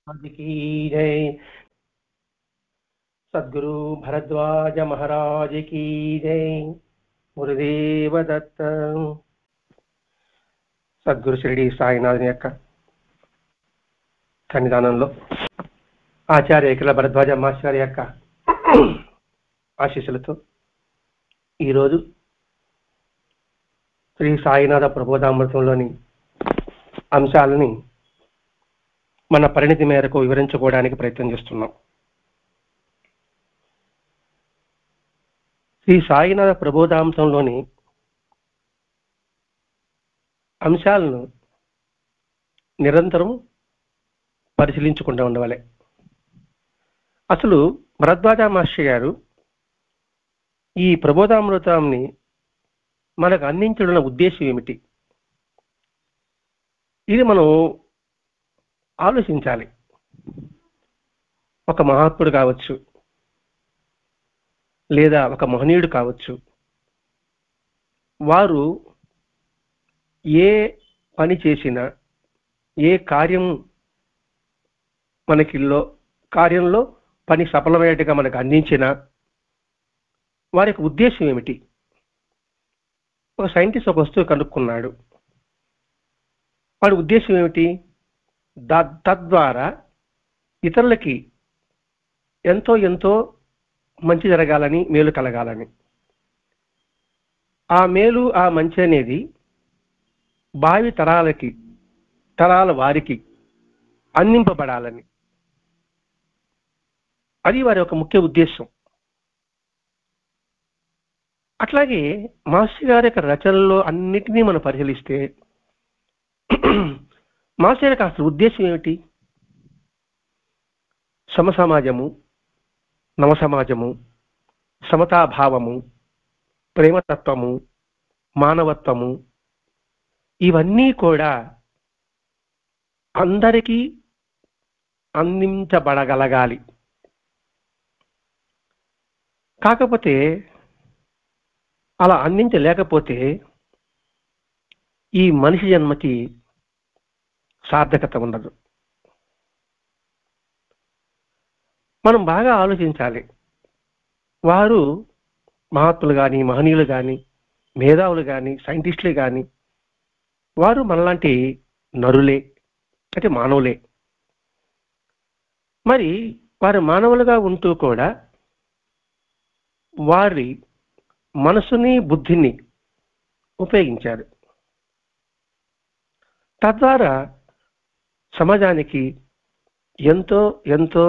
महाराज की जय। सद्गुरु भरद्वाज महाराज की जय। గురుదేవ దత్త. సద్గురు షిరిడి సాయినాథుని యొక్క సన్నిధానంలో ఆచార్య ఏకల భరద్వాజ మాస్టర్ యొక్క ఆశీస్సులతో ఈరోజు శ్రీ సాయినాథ ప్రబోధామృతంలోని అంశాలని మన పరిణితి మేరకు వివరించుకోవడానికి ప్రయత్నం చేస్తున్నాం. శ్రీ సాయినాథ ప్రబోధాంశంలోని అంశాలను నిరంతరం పరిశీలించుకుంటూ ఉండవాలి. అసలు భరద్వాజ మాస్టర్ గారు ఈ ప్రబోధామృతాన్ని మనకు అందించడం ఉద్దేశం ఏమిటి, ఇది మనం ఆలోచించాలి. ఒక మహాత్ముడు కావచ్చు, లేదా ఒక మహనీయుడు కావచ్చు, వారు ఏ పని చేసినా, ఏ కార్యంలో పని సఫలమయ్యేట్టుగా మనకు అందించినా వారి యొక్క ఉద్దేశం ఏమిటి? ఒక సైంటిస్ట్ ఒక వస్తువు కనుక్కున్నాడు, వాడి ఉద్దేశం ఏమిటి? తద్వారా ఇతరులకి ఎంతో ఎంతో మంచి జరగాలని, మేలు కలగాలని. ఆ మేలు, ఆ మంచి అనేది భావి తరాల వారికి అందింపబడాలని. అది వారి యొక్క ముఖ్య ఉద్దేశం. అట్లాగే మాస్టర్ గారి యొక్క రచనల్లో అన్నిటినీ మనం పరిశీలిస్తే మాస్టర్ యొక్క అసలు ఉద్దేశం ఏమిటి? సమసమాజము, నవసమాజము, సమతాభావము, ప్రేమతత్వము, మానవత్వము, ఇవన్నీ కూడా అందరికీ అందించబడగలగాలి. కాకపోతే అలా అందించలేకపోతే ఈ మనిషి జన్మకి సార్థకత ఉండదు. మనం బాగా ఆలోచించాలి. వారు మహాత్ములు కానీ, మహనీయులు కానీ, మేధావులు కానీ, సైంటిస్టులు కానీ, వారు మనలాంటి నరులే, అంటే మానవులే. మరి వారు మానవులుగా ఉంటూ కూడా వారి మనసుని, బుద్ధిని ఉపయోగించారు. తద్వారా సమాజానికి ఎంతో ఎంతో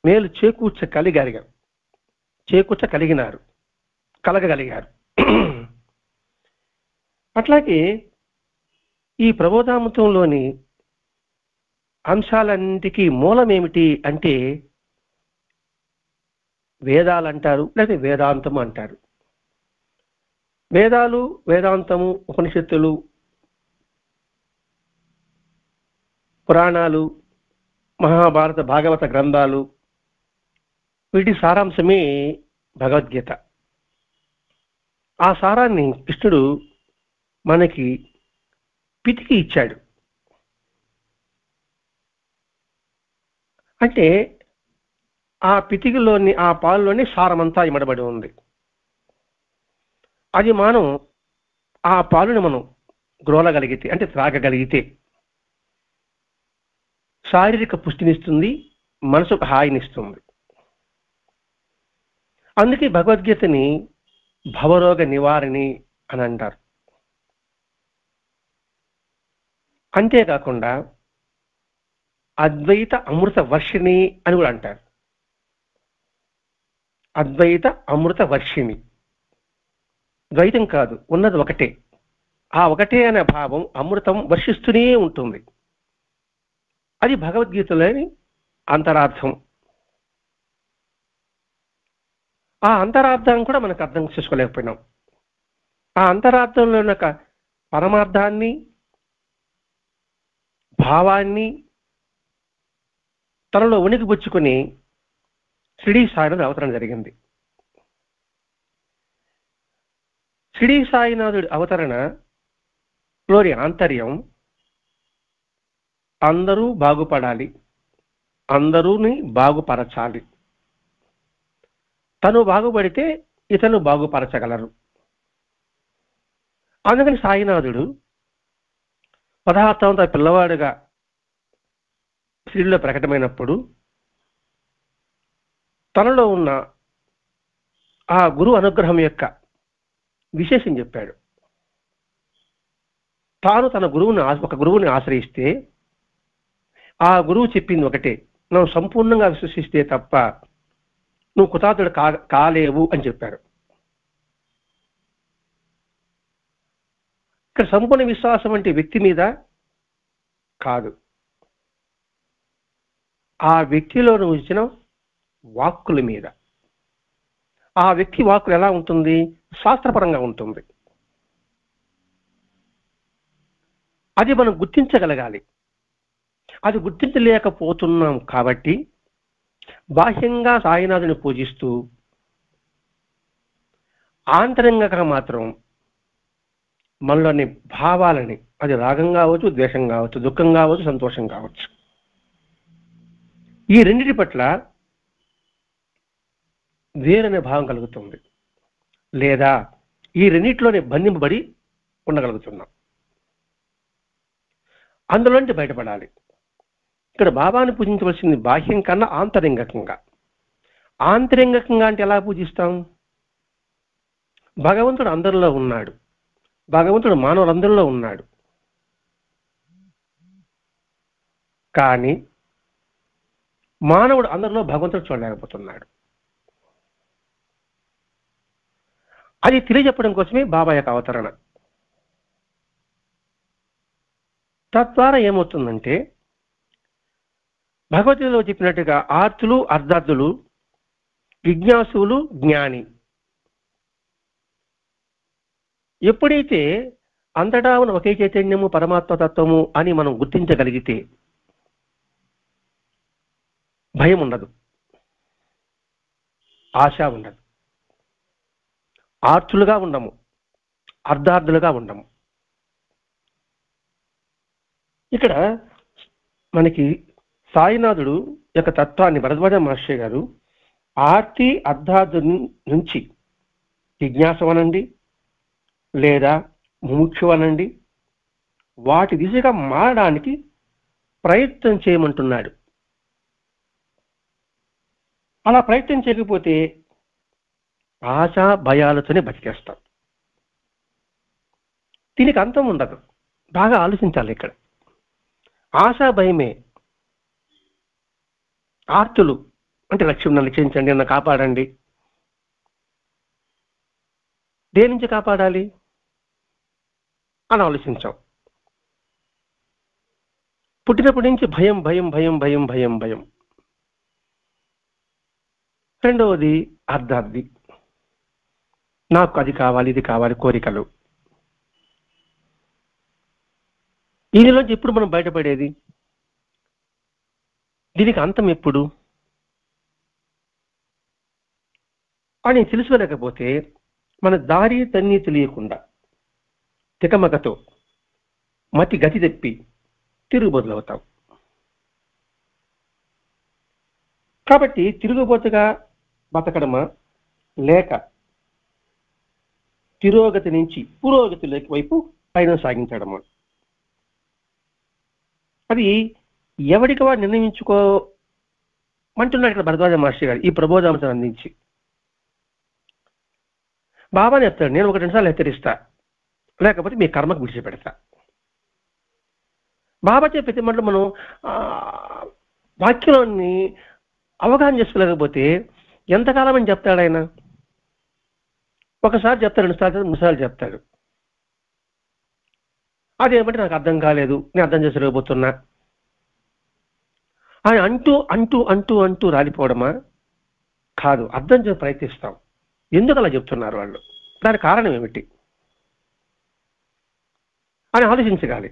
మేలు కలగగలిగారు. అట్లాగే ఈ ప్రబోధామృతంలోని అంశాలన్నిటికీ మూలం ఏమిటి అంటే వేదాలు అంటారు, లేదా వేదాంతము అంటారు. వేదాలు, వేదాంతము, ఉపనిషత్తులు, పురాణాలు, మహాభారత, భాగవత గ్రంథాలు, వీటి సారాంశమే భగవద్గీత. ఆ సారాన్ని కృష్ణుడు మనకి పితికి ఇచ్చాడు. అంటే ఆ పితికిలోని, ఆ పాలులోని సారమంతా ఇమడబడి ఉంది. అది ఆ పాలుని మనం గ్రోలగలిగితే, అంటే త్రాగగలిగితే శారీరక పుష్టినిస్తుంది, మనసుకు హాయినిస్తుంది. అందుకే భగవద్గీతని భవరోగ నివారణి అని అంటారు. అంతేకాకుండా అద్వైత అమృత వర్షిణి అని కూడా అంటారు. అద్వైత అమృత వర్షిణి, ద్వైతం కాదు, ఉన్నది ఒకటే. ఆ ఒకటే అనే భావం అమృతం వర్షిస్తూనే ఉంటుంది. అది భగవద్గీతలోని అంతరార్థం. ఆ అంతరార్థం కూడా మనకు అర్థం చేసుకోలేకపోయినాం. ఆ అంతరార్థంలో ఉన్న పరమార్థాన్ని, భావాన్ని తనలో ఉనికిపుచ్చుకుని షిరిడి సాయినాథుడు అవతరణ జరిగింది. షిరిడి సాయినాథుడి అవతరణలోని ఆంతర్యం అందరూ బాగుపడాలి, అందరూని బాగుపరచాలి. తను బాగుపడితే ఇతరులు బాగుపరచగలరు. అందుకని సాయినాథుడు పదార్థంతో పిల్లవాడుగా షిరిడీలో ప్రకటమైనప్పుడు తనలో ఉన్న ఆ గురువు అనుగ్రహం యొక్క విశేషం చెప్పాడు. తాను తన ఒక గురువుని ఆశ్రయిస్తే ఆ గురువు చెప్పింది ఒకటే, నువ్వు సంపూర్ణంగా విశ్వసిస్తే తప్ప నువ్వు కృతార్థుడు కాలేవు అని చెప్పారు. ఇక్కడ సంపూర్ణ విశ్వాసం అంటే వ్యక్తి మీద కాదు, ఆ వ్యక్తిలో వచ్చిన వాక్కుల మీద. ఆ వ్యక్తి వాక్కులు ఎలా ఉంటుంది? శాస్త్రపరంగా ఉంటుంది. అది మనం గుర్తించగలగాలి. అది గుర్తించలేకపోతున్నాం కాబట్టి బాహ్యంగా సాయినాథుని పూజిస్తూ ఆంతరంగంగా మాత్రం మనలోని భావాలని, అది రాగం కావచ్చు, ద్వేషం కావచ్చు, దుఃఖం కావచ్చు, సంతోషం కావచ్చు, ఈ రెండిటి పట్ల వేరనే భావం కలుగుతుంది, లేదా ఈ రెండిట్లోనే బంధింపబడి ఉండగలుగుతున్నాం. అందులోంచి బయటపడాలి. ఇక్కడ బాబాని పూజించవలసింది బాహ్యం కన్నా ఆంతరంగికంగా. ఆంతరంగికంగా అంటే ఎలా పూజిస్తాం? భగవంతుడు అందరిలో ఉన్నాడు, భగవంతుడు మానవులందరిలో ఉన్నాడు. కానీ మానవుడు అందరిలో భగవంతుడు చూడలేకపోతున్నాడు. అది తెలియజెప్పడం కోసమే బాబా యొక్క అవతరణ. తద్వారా ఏమవుతుందంటే, భగవద్గీతలో చెప్పినట్టుగా ఆర్తులు, అర్ధార్థులు, జిజ్ఞాసులు, జ్ఞాని. ఎప్పుడైతే అంతటా ఉన్న ఒకే చైతన్యము, పరమాత్మ తత్వము అని మనం గుర్తించగలిగితే భయం ఉండదు, ఆశ ఉండదు. ఆర్తులుగా ఉండము, అర్ధార్థులుగా ఉండము. ఇక్కడ మనకి సాయినాథుడు యొక్క తత్వాన్ని భరద్వాజ మహర్షి గారు ఆర్తి అర్ధార్థు నుంచి జిజ్ఞాసం అనండి, లేదా ముముక్షు అనండి, వాటి దిశగా మారడానికి ప్రయత్నం చేయమంటున్నాడు. అలా ప్రయత్నం చేయకపోతే ఆశ భయాలతోనే బతికేస్తాం. దీనికి అంతం ఉండదు. బాగా ఆలోచించాలి. ఇక్కడ ఆశా భయమే. ఆర్తులు అంటే లక్ష్యం, నన్ను రక్షించండి, నన్ను కాపాడండి. దేని నుంచి కాపాడాలి అని ఆలోచించాం. పుట్టినప్పటి నుంచి భయం భయం భయం భయం భయం భయం. రెండవది అర్ధార్థి, నాకు అది కావాలి, ఇది కావాలి, కోరికలు. దీనిలోంచి ఎప్పుడు మనం బయటపడేది? దీనికి అంతం ఎప్పుడు అని తెలుసుకోలేకపోతే మన దారి తన్ని తెలియకుండా తికమకతో మతి గతి తెప్పి తిరుగుబోతులవుతాం. కాబట్టి తిరుగుబోతుగా బతకడమా, లేక తిరోగతి నుంచి పురోగతి వైపు పైన సాగించడమా, అది ఎవరికి వాడు నిర్ణయించుకోమంటున్నాడు ఇక్కడ భరద్వాజ మహర్షి గారు ఈ ప్రబోధాంశం అందించి. బాబాని చెప్తాడు, నేను 1-2 సార్లు హెచ్చరిస్తా, లేకపోతే మీ కర్మకు విడిచిపెడతా. బాబా చెప్పే ప్రతి మాటలో మనం వాక్యంలోని అవగాహన చేసుకోలేకపోతే ఎంతకాలం అని చెప్తాడు ఆయన? ఒకసారి చెప్తాడు, 2 సార్లు, 3 సార్లు చెప్తాడు. అదేమంటే నాకు అర్థం కాలేదు, నేను అర్థం చేసుకోలేకపోతున్నా ఆయన అంటూ అంటూ అంటూ అంటూ రాలిపోవడమా? కాదు, అర్థం చేసి ప్రయత్నిస్తాం. ఎందుకు అలా చెప్తున్నారు వాళ్ళు, దానికి కారణం ఏమిటి అని ఆలోచించగాలి.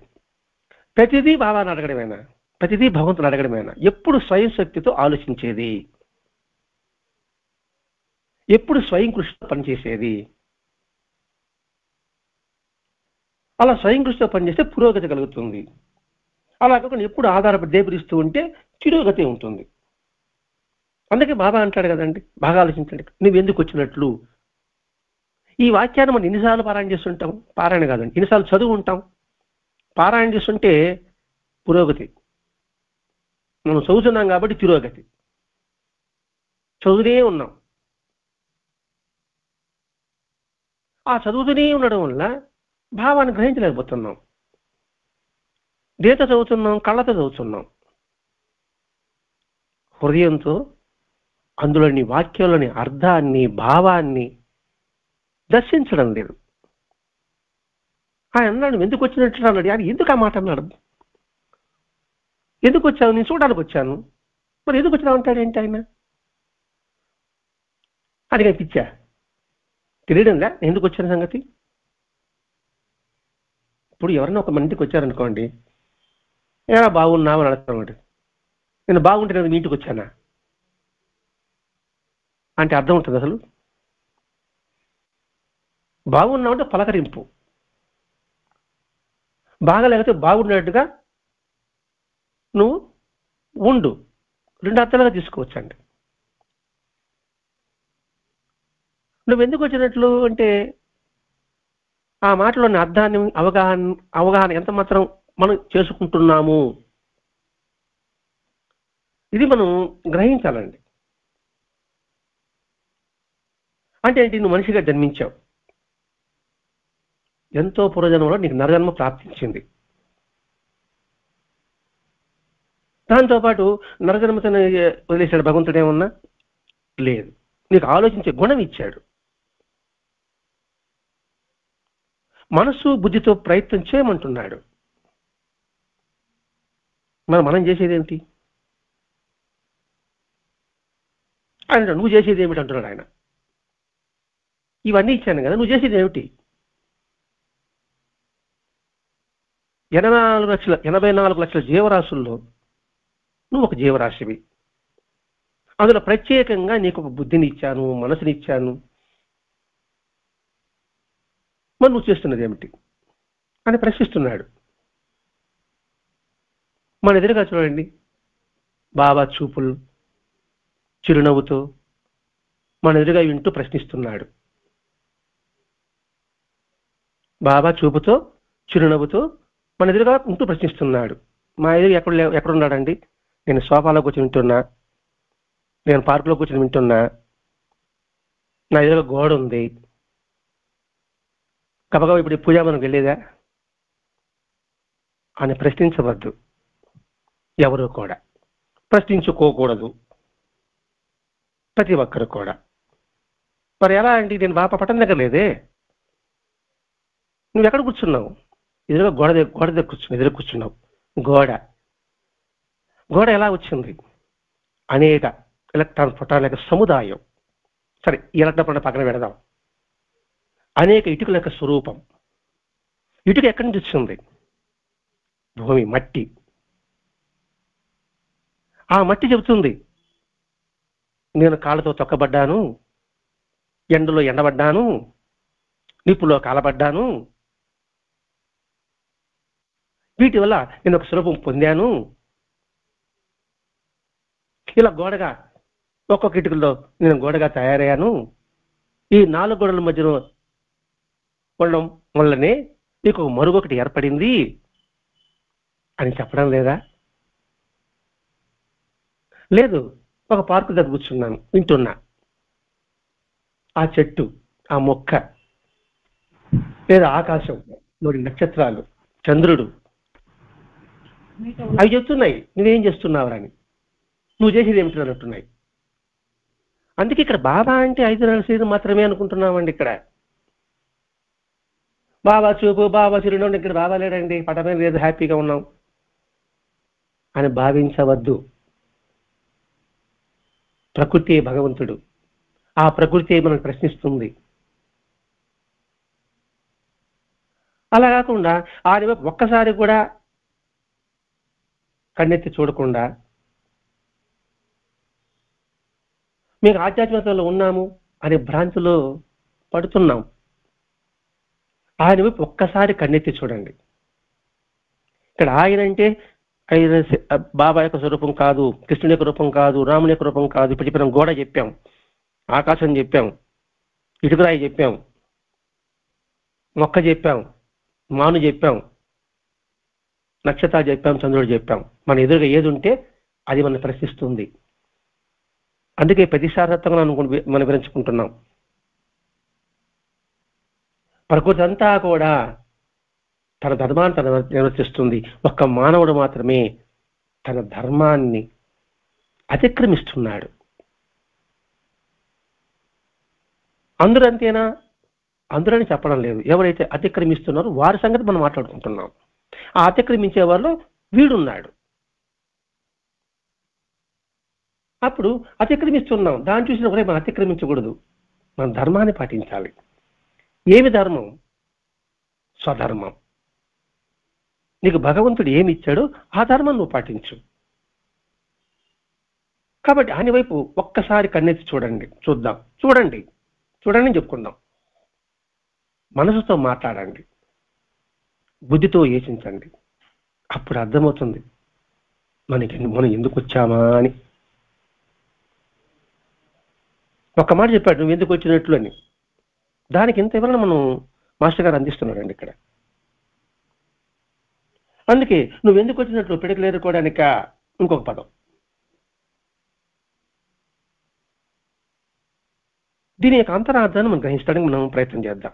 ప్రతిదీ బాబాని అడగడమేనా? ప్రతిదీ భగవంతుని అడగడమేనా? ఎప్పుడు స్వయం శక్తితో ఆలోచించేది, ఎప్పుడు స్వయం కృషితో పనిచేసేది. అలా స్వయం కృషితో పనిచేస్తే పురోగతి కలుగుతుంది. అలా కాకుండా ఎప్పుడు ఆధారపడి దేపురిస్తూ ఉంటే తిరోగతి ఉంటుంది. అందుకే బాబా అంటాడు కదండి, బాగా ఆలోచించండి, నువ్వెందుకు వచ్చినట్లు. ఈ వాక్యాన్ని మనం ఎన్నిసార్లు పారాయణ చేస్తుంటాం? పారాయణ కాదండి, ఎన్నిసార్లు చదువు ఉంటాం. పారాయణ చేస్తుంటే పురోగతి, మనం చదువుతున్నాం కాబట్టి తిరోగతి. చదువుతూనే ఉన్నాం. ఆ చదువుతూనే ఉండడం వల్ల భావాన్ని గ్రహించలేకపోతున్నాం. దేంతో చదువుతున్నాం? కళ్ళతో చదువుతున్నాం. హృదయంతో అందులోని వాక్యంలోని అర్థాన్ని, భావాన్ని దర్శించడం లేదు. ఆయన అన్నాడు, ఎందుకు వచ్చినట్లు అన్నాడు. ఆయన ఎందుకు ఆ మాట అన్నాడు? ఎందుకు వచ్చావు? నేను చూడడానికి వచ్చాను. మరి ఎందుకు వచ్చినావు అంటాడు ఏంటి ఆయన? అది కనిపించా తెలియడంలా ఎందుకు వచ్చిన సంగతి. ఇప్పుడు ఎవరైనా ఒక ఇంటికి వచ్చారనుకోండి, ఎలా బాగున్నావు అని అడుగుతాడు. నేను బాగుంటే నేను మీ ఇంటికి వచ్చానా అంటే అర్థం ఉంటుంది అసలు? బాగున్నావు అంటే పలకరింపు, బాగాలేకపోతే బాగున్నట్టుగా నువ్వు ఉండు. రెండు అర్థాలుగా తీసుకోవచ్చండి. నువ్వెందుకు వచ్చినట్లు అంటే ఆ మాటలోని అర్థాన్ని అవగాహన ఎంత మాత్రం మనం చేసుకుంటున్నాము, ఇది మనం గ్రహించాలండి. అంటే ఏంటి? నువ్వు మనిషిగా జన్మించావు, ఎంతో పూర్వజన్మలో నీకు నరజన్మ ప్రాప్తించింది. దాంతోపాటు నరజన్మతో వదిలేశాడు భగవంతుడు ఏమన్నా? లేదు. నీకు ఆలోచించే గుణం ఇచ్చాడు. మనసు బుద్ధితో ప్రయత్నం చేయమంటున్నాడు. మనం చేసేది ఏమిటి? ఆయన నువ్వు చేసేది ఏమిటి అంటున్నాడు ఆయన. ఇవన్నీ ఇచ్చాను కదా, నువ్వు చేసేది ఏమిటి? 84 లక్షల జీవరాశుల్లో నువ్వు ఒక జీవరాశివి. అందులో ప్రత్యేకంగా నీకు ఒక బుద్ధిని ఇచ్చాను, మనసుని ఇచ్చాను. మరి నువ్వు చేస్తున్నది ఏమిటి అని ప్రశ్నిస్తున్నాడు. మన ఎదురుగా చూడండి, బాబా చూపులు చిరునవ్వుతో మన ఎదురుగా వింటూ ప్రశ్నిస్తున్నాడు. బాబా చూపుతో చిరునవ్వుతో మన ఎదురుగా ఉంటూ ప్రశ్నిస్తున్నాడు. మా ఎదురు ఎక్కడున్నాడండి? నేను సోఫాలో కూర్చొని వింటున్నా, నేను పార్కులో కూర్చొని వింటున్నా, నా ఎదురుగా గోడ ఉంది. కబగా ఇప్పుడు పూజా మనం వెళ్ళేదా అని ప్రశ్నించవద్దు. ఎవరు కూడా ప్రశ్నించుకోకూడదు, ప్రతి ఒక్కరు కూడా. మరి ఎలా అండి? నేను బాబా పట్టం దగ్గర లేదే, నువ్వు ఎక్కడ కూర్చున్నావు? ఎదురుగా గోడ దగ్గర కూర్చున్నావు, ఎదురు కూర్చున్నావు. గోడ ఎలా వచ్చింది? అనేక ఎలక్ట్రాన్ ప్రోటాన్ల యొక్క సముదాయం. సరే, ఈ ఎలక్ట్రాన్ ప్రోటాన్ పక్కన పెడదాం. అనేక ఇటుకల యొక్క స్వరూపం. ఇటుక ఎక్కడి నుంచి వచ్చింది? భూమి, మట్టి. ఆ మట్టి చెబుతుంది, నేను కాళ్ళతో తొక్కబడ్డాను, ఎండలో ఎండబడ్డాను, నిప్పులో కాలబడ్డాను, వీటి వల్ల నేను ఒక స్వరూపం పొందాను. ఇలా గోడగా ఒక్కొక్క ఇటుకల్లో నేను గోడగా తయారయ్యాను. ఈ 4 గోడల మధ్యలో ఉండడం వల్లనే నీకు మరొకటి ఏర్పడింది అని చెప్పడం లేదా? లేదు, ఒక పార్కు దగ్గర కూర్చున్నాను, వింటున్నా. ఆ చెట్టు, ఆ మొక్క, లేదా ఆకాశం, నోడి నక్షత్రాలు, చంద్రుడు, అవి చెప్తున్నాయి నువ్వేం చేస్తున్నావురని. నువ్వు చేసేది ఏమిటి అన్నట్టున్నాయి. అందుకే ఇక్కడ బాబా అంటే 5 నెలల సీజన్ మాత్రమే అనుకుంటున్నామండి. ఇక్కడ బాబా చూపు, బాబా చిరునవ్వు, ఇక్కడ బాబా లేడండి, పటమే లేదు, హ్యాపీగా ఉన్నాం అని భావించవద్దు. ప్రకృతి భగవంతుడు, ఆ ప్రకృతి మనం ప్రశ్నిస్తుంది. అలా కాకుండా ఆయన ఒక్కసారి కూడా కన్నెత్తి చూడకుండా మేము ఆధ్యాత్మికతలో ఉన్నాము అనే భ్రాంతిలో పడుతున్నాం. ఆయన వైపు ఒక్కసారి కన్నెత్తి చూడండి. ఇక్కడ ఆయన అంటే బాబా యొక్క స్వరూపం కాదు, కృష్ణుడి యొక్క రూపం కాదు, రాముని యొక్క రూపం కాదు. ఇప్పుడు చెప్పిన గోడ చెప్పాం, ఆకాశం చెప్పాం, ఇటుకరాయి చెప్పాం, మొక్క చెప్పాం, మాను చెప్పాం, నక్షత్రాలు చెప్పాం, చంద్రుడు చెప్పాం. మన ఎదురుగా ఏది ఉంటే అది మనం ప్రశ్నిస్తుంది. అందుకే ప్రతిష్టాత్మకంగా మనం వివరించుకుంటున్నాం. ప్రకృతి అంతా కూడా తన ధర్మాన్ని తన నిర్వర్తిస్తుంది. ఒక్క మానవుడు మాత్రమే తన ధర్మాన్ని అతిక్రమిస్తున్నాడు. అందరూ అంతేనా? అందరని చెప్పడం లేదు. ఎవరైతే అతిక్రమిస్తున్నారో వారి సంగతి మనం మాట్లాడుకుంటున్నాం. ఆ అతిక్రమించే వాళ్ళు వీడున్నాడు. అప్పుడు అతిక్రమిస్తున్నాం, దాన్ని చూసిన కూడా మనం అతిక్రమించకూడదు, మన ధర్మాన్ని పాటించాలి. ఏమి ధర్మం? స్వధర్మం. నీకు భగవంతుడు ఏమి ఇచ్చాడో ఆ ధర్మం నువ్వు పాటించు. కాబట్టి ఆయన వైపు ఒక్కసారి కన్నెత్తి చూడండి అని చెప్పుకుందాం. మనసుతో మాట్లాడండి, బుద్ధితో యోచించండి. అప్పుడు అర్థమవుతుంది మనం ఎందుకు వచ్చామా అని. ఒక్క మాట చెప్పాడు, నువ్వు ఎందుకు వచ్చినట్లు అని. దానికి ఇంత వివరణ మనం మాస్టర్ గారు అందిస్తున్నాడండి ఇక్కడ. అందుకే నువ్వు ఎందుకు వచ్చినట్లు పిడకలు ఏరుకోవడానిక ఇంకొక పదం. దీని యొక్క అంతరార్థాన్ని మనం గ్రహించడానికి మనం ప్రయత్నం చేద్దాం.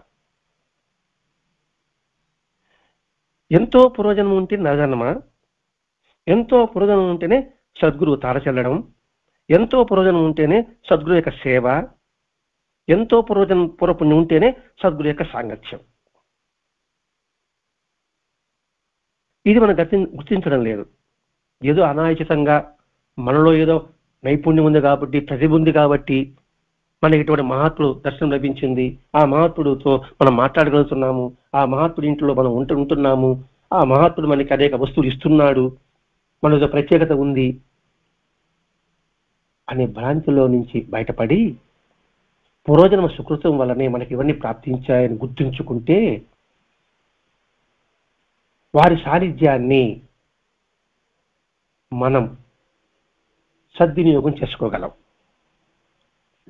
ఎంతో పూర్వజన్మ ఉంటే నరజన్మ, ఎంతో పూర్వజన్మ ఉంటేనే సద్గురువు తారచెల్లడం, ఎంతో పూర్వజన్మ ఉంటేనే సద్గురు యొక్క సేవ, ఎంతో పూర్వపుణ్యం ఉంటేనే సద్గురు యొక్క సాంగత్యం. ఇది మనం గుర్తించడం లేదు. ఏదో అనాయచితంగా మనలో ఏదో నైపుణ్యం ఉంది కాబట్టి, ప్రతిభ ఉంది కాబట్టి మనకి ఇటువంటి మహాత్ముడు దర్శనం లభించింది, ఆ మహాత్ముడితో మనం మాట్లాడగలుగుతున్నాము, ఆ మహాత్ముడి ఇంట్లో మనం ఉంటున్నాము, ఆ మహాత్ముడు మనకి అనేక వస్తువులు ఇస్తున్నాడు, మనలో ప్రత్యేకత ఉంది అనే భ్రాంతిలో నుంచి బయటపడి పూర్వజన్మ సుకృతం వల్లనే మనకి ఇవన్నీ ప్రాప్తించాయని గుర్తుంచుకుంటే వారి సాన్నిధ్యాన్ని మనం సద్వినియోగం చేసుకోగలం.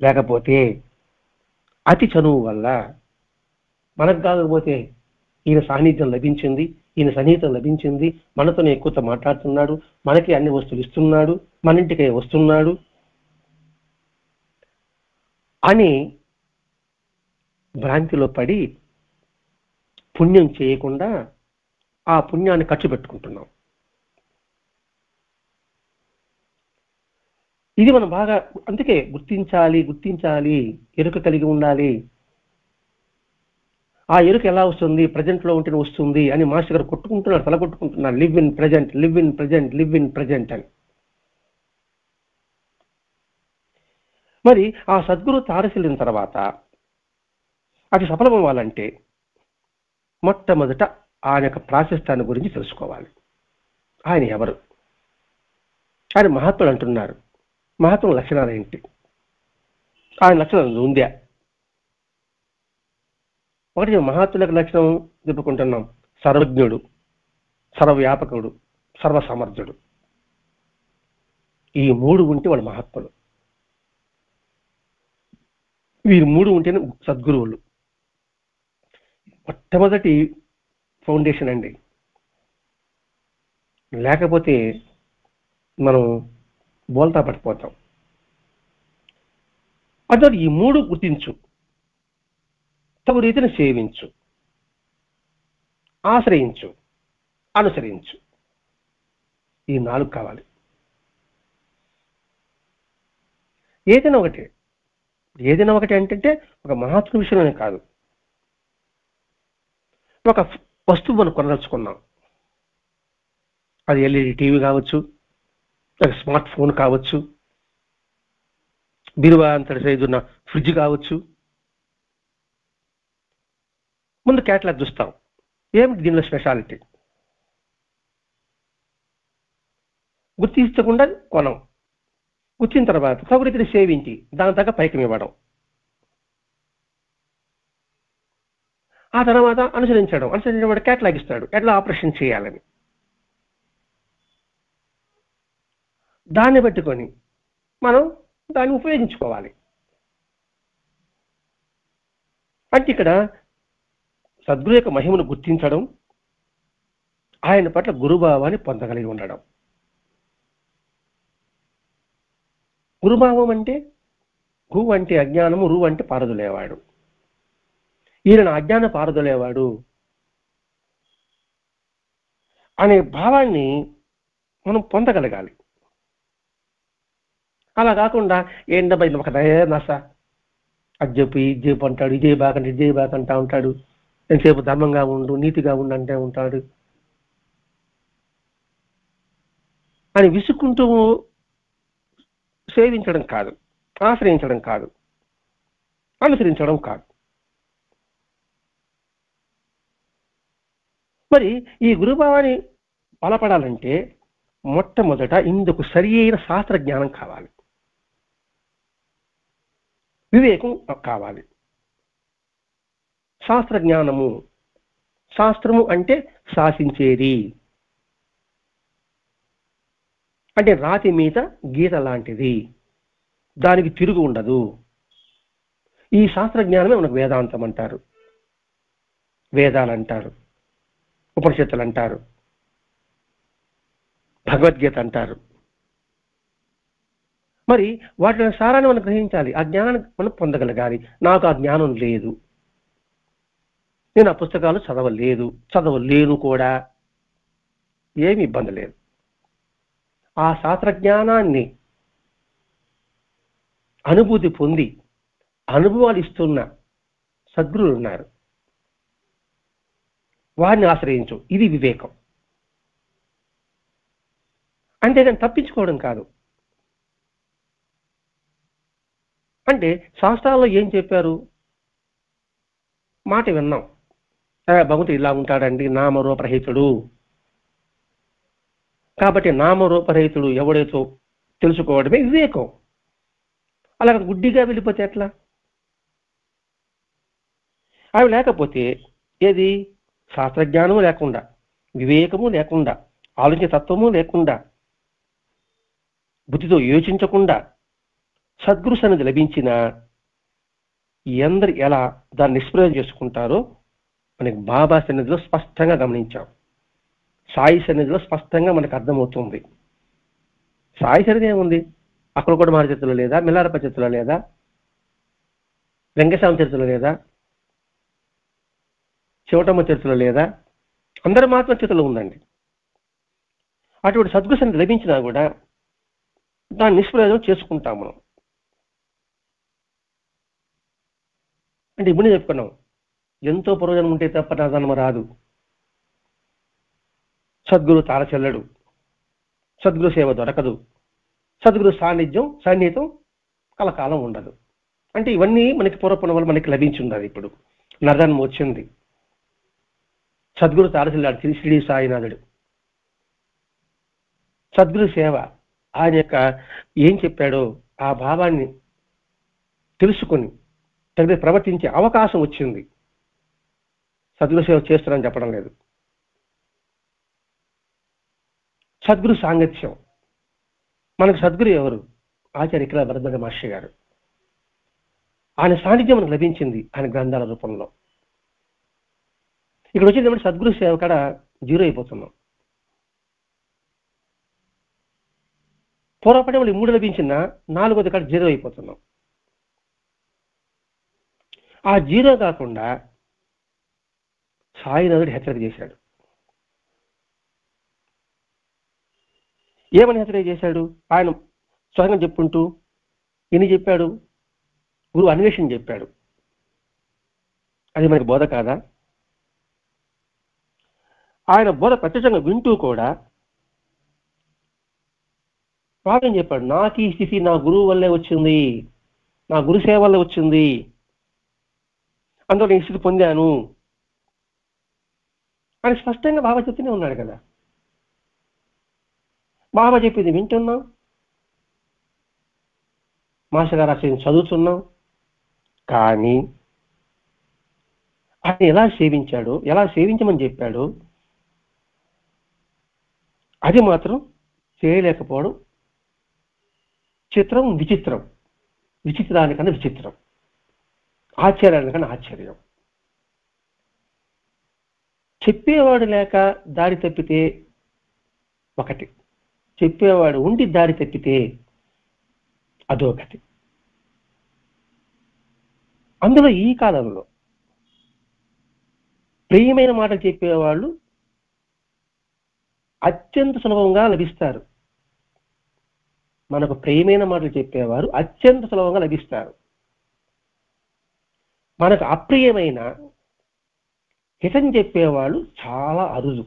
లేకపోతే అతి చనువు వల్ల మనకు కాకపోతే ఈయన సాన్నిధ్యం లభించింది, ఈయన సన్నిహితం లభించింది, మనతోనే ఎక్కువతో మాట్లాడుతున్నాడు, మనకి అన్ని వస్తువులు ఇస్తున్నాడు, మన ఇంటికే వస్తున్నాడు అని భ్రాంతిలో పడి పుణ్యం చేయకుండా ఆ పుణ్యాన్ని ఖర్చు పెట్టుకుంటున్నాం. ఇది మనం బాగా అందుకే గుర్తించాలి, ఎరుక కలిగి ఉండాలి. ఆ ఎరుక ఎలా వస్తుంది? ప్రజెంట్లో ఉంటేనే వస్తుంది అని మాస్టర్ గారు కొట్టుకుంటున్నారు, తల కొట్టుకుంటున్నారు. లివ్ ఇన్ ప్రజెంట్ అని. మరి ఆ సద్గురు తారసిల్లిన తర్వాత అది సఫలం అవ్వాలంటే మొట్టమొదట ఆయన యొక్క ప్రాశస్త్యాన్ని గురించి తెలుసుకోవాలి. ఆయన ఎవరు? ఆయన మహాత్ముడు అంటున్నారు. మహాత్ముల లక్షణాలు ఏంటి? ఆయన లక్షణాలు ఉందా? ఒకటి మహాత్ముల లక్షణం చెప్పుకుంటున్నాం, సర్వజ్ఞుడు, సర్వవ్యాపకుడు, సర్వసమర్థుడు. ఈ మూడు ఉంటే వాళ్ళు మహాత్ములు. వీరు మూడు ఉంటేనే సద్గురువులు. మొట్టమొదటి ఫౌండేషన్ అండి. లేకపోతే మనం బోల్తా పడిపోతాం. అదే ఈ మూడు గుర్తించు, తగు రీతిని సేవించు, ఆశ్రయించు, అనుసరించు. ఈ 4 కావాలి. ఏదైనా ఒకటి అంటే ఒక మహాత్మ విషయమే కాదు. ఒక వస్తువు మనం కొనదలుచుకున్నాం, అది ఎల్ఈడి టీవీ కావచ్చు, ఒక స్మార్ట్ ఫోన్ కావచ్చు, బీరువా అంతటి సైజు ఉన్న ఫ్రిడ్జ్ కావచ్చు. ముందు క్యాటలాగ్ చూస్తాం, ఏమిటి దీనిలో స్పెషాలిటీ, గుర్తించకుండా కొనం. వచ్చిన తర్వాత సౌకర్యతని సేవించి దాని తగ్గ పైకం ఇవ్వడం, ఆ తర్వాత అనుసరించడం క్యాటలాగ్ ఇస్తాడు ఎట్లా ఆపరేషన్ చేయాలని. దాన్ని పెట్టుకొని మనం దాన్ని ఉపయోగించుకోవాలి. అంటే ఇక్కడ సద్గురు యొక్క మహిమను గుర్తించడం, ఆయన పట్ల గురుభావాన్ని పొందగలిగి ఉండడం. గురుభావం అంటే గు అంటే అజ్ఞానము, రు అంటే పారదులేవాడు. ఈయన అజ్ఞాన పారదులేవాడు అనే భావాన్ని మనం పొందగలగాలి. అలా కాకుండా ఏంటబ్బా ఇది ఒక నస, అది చెప్పు ఇది చెప్పు అంటాడు, ఇదే బాకంటే ఇదే బాకంటా ఉంటాడు, ఎంతసేపు ధర్మంగా ఉండు, నీతిగా ఉండు అంటే ఉంటాడు అని విసుక్కుంటూ సేవించడం కాదు, ఆశ్రయించడం కాదు, అనుసరించడం కాదు. మరి ఈ గురుభావాన్ని బలపడాలంటే మొట్టమొదట ఇందుకు సరి అయిన శాస్త్ర జ్ఞానం కావాలి, వివేకం కావాలి. శాస్త్ర జ్ఞానము, శాస్త్రము అంటే శాసించేది, అంటే రాతి మీద గీత లాంటిది, దానికి తిరుగు ఉండదు. ఈ శాస్త్ర జ్ఞానమే మనకు వేదాంతం అంటారు, వేదాలు అంటారు, ఉపనిషత్తులు అంటారు, భగవద్గీత అంటారు. మరి వాటి సారాన్ని మనం గ్రహించాలి, ఆ జ్ఞానాన్ని మనం పొందగలగాలి. నాకు ఆ జ్ఞానం లేదు, నేను ఆ పుస్తకాలు చదవలేను కూడా, ఏమి ఇబ్బంది లేదు. ఆ శాస్త్ర జ్ఞానాన్ని అనుభూతి పొంది అనుభవాలు ఇస్తున్న సద్గురువులు ఉన్నారు, వారిని ఆశ్రయించు. ఇది వివేకం. అంతేగాని తప్పించుకోవడం కాదు. అంటే శాస్త్రాల్లో ఏం చెప్పారు, మాట విన్నాం, భగవంతుడు ఇలా ఉంటాడండి, నామరూపరహితుడు, కాబట్టి నామరూపరహితుడు ఎవడైతే తెలుసుకోవడమే వివేకం. అలా గుడ్డిగా వెళ్ళిపోతే ఎట్లా? అవి లేకపోతే ఏది, శాస్త్రజ్ఞానము లేకుండా, వివేకము లేకుండా, ఆలోచన తత్వము లేకుండా, బుద్ధితో యోచించకుండా సద్గురు సన్నిధి లభించిన ఎందరు ఎలా దాన్ని నిష్ప్రయోజనం చేసుకుంటారో మనకి బాబా సన్నిధిలో స్పష్టంగా గమనించాం, సాయి సన్నిధిలో స్పష్టంగా మనకు అర్థమవుతుంది. సాయి సన్నిధి ఏముంది, అక్కడ కూడా మారి చరిత్రలో లేదా, మిల్లారప్ప చరిత్రలో లేదా, వెంకటేశ్వర చరిత్రలో లేదా, శివటమ్మ చరిత్రలో లేదా, అందరి మాత్రం చరిత్రలో ఉందండి. అటువంటి సద్గురు సన్నిధి లభించినా కూడా దాన్ని నిష్ప్రయోజనం చేసుకుంటాం మనం. అంటే ఇప్పుడు చెప్పుకున్నాం, ఎంతో ప్రయోజనం ఉంటే తప్ప నా జన్మ రాదు, సద్గురు తారచెల్లడు, సద్గురు సేవ దొరకదు, సద్గురు సన్నిహితం కలకాలం ఉండదు. అంటే ఇవన్నీ మనకి పూర్వపున వల్ల మనకి లభించుండదు. ఇప్పుడు నర్జన్మ వచ్చింది, సద్గురు తారచెల్లాడు షిరిడి సాయినాథుడు. సద్గురు సేవ ఆయన యొక్క ఏం చెప్పాడో ఆ భావాన్ని తెలుసుకొని తగిన ప్రవర్తించే అవకాశం వచ్చింది. సద్గురు సేవ చేస్తున్నానని చెప్పడం లేదు. సద్గురు సాంగత్యం, మనకు సద్గురు ఎవరు, ఆచార్య ఇక్కడ భరద్వాజ మహర్షి గారు. ఆయన సాన్నిధ్యం మనకు లభించింది ఆయన గ్రంథాల రూపంలో. ఇక్కడ వచ్చేది సద్గురు సేవ కాడ జీరో అయిపోతున్నాం. పూర్వపడే వాళ్ళు 3 లభించిన 4వది కాడ జీరో అయిపోతున్నాం. ఆ జీరో కాకుండా సాయినాథుడు హెచ్చరిక చేశాడు. ఏమని హెచ్చరిక చేశాడు? ఆయన స్వయంగా చెప్పుకుంటూ ఎన్ని చెప్పాడు, గురువు అన్వేషణ చెప్పాడు. అది మనకి బోధ కాదా? ఆయన బోధ ప్రత్యక్షంగా వింటూ కూడా వాకేం చెప్పాడు, నాకు ఈ స్థితి నా గురువు వల్లే వచ్చింది, నా గురు సేవ వల్లే వచ్చింది, అందులో నేను స్థితి పొందాను అని స్పష్టంగా బాబా చెప్తూనే ఉన్నాడు కదా. బాబా చెప్పింది వింటున్నాం, మాస్టర్ గారు అసలు చదువుతున్నాం, కానీ ఆయన ఎలా సేవించాడు, ఎలా సేవించమని చెప్పాడు, అది మాత్రం చేయలేకపోవడం చిత్రం విచిత్రం, విచిత్రానికన్నా విచిత్రం, ఆశ్చర్యానికన్నా ఆశ్చర్యం. చెప్పేవాడు లేక దారి తప్పితే ఒకటి, చెప్పేవాడు ఉండి దారి తప్పితే అదొకటి. అందులో ఈ కాలంలో ప్రియమైన మాటలు చెప్పేవాళ్ళు అత్యంత సులభంగా లభిస్తారు. మనకు ప్రియమైన మాటలు చెప్పేవారు అత్యంత సులభంగా లభిస్తారు. మనకు అప్రియమైన హితం చెప్పేవాళ్ళు చాలా అరుదు.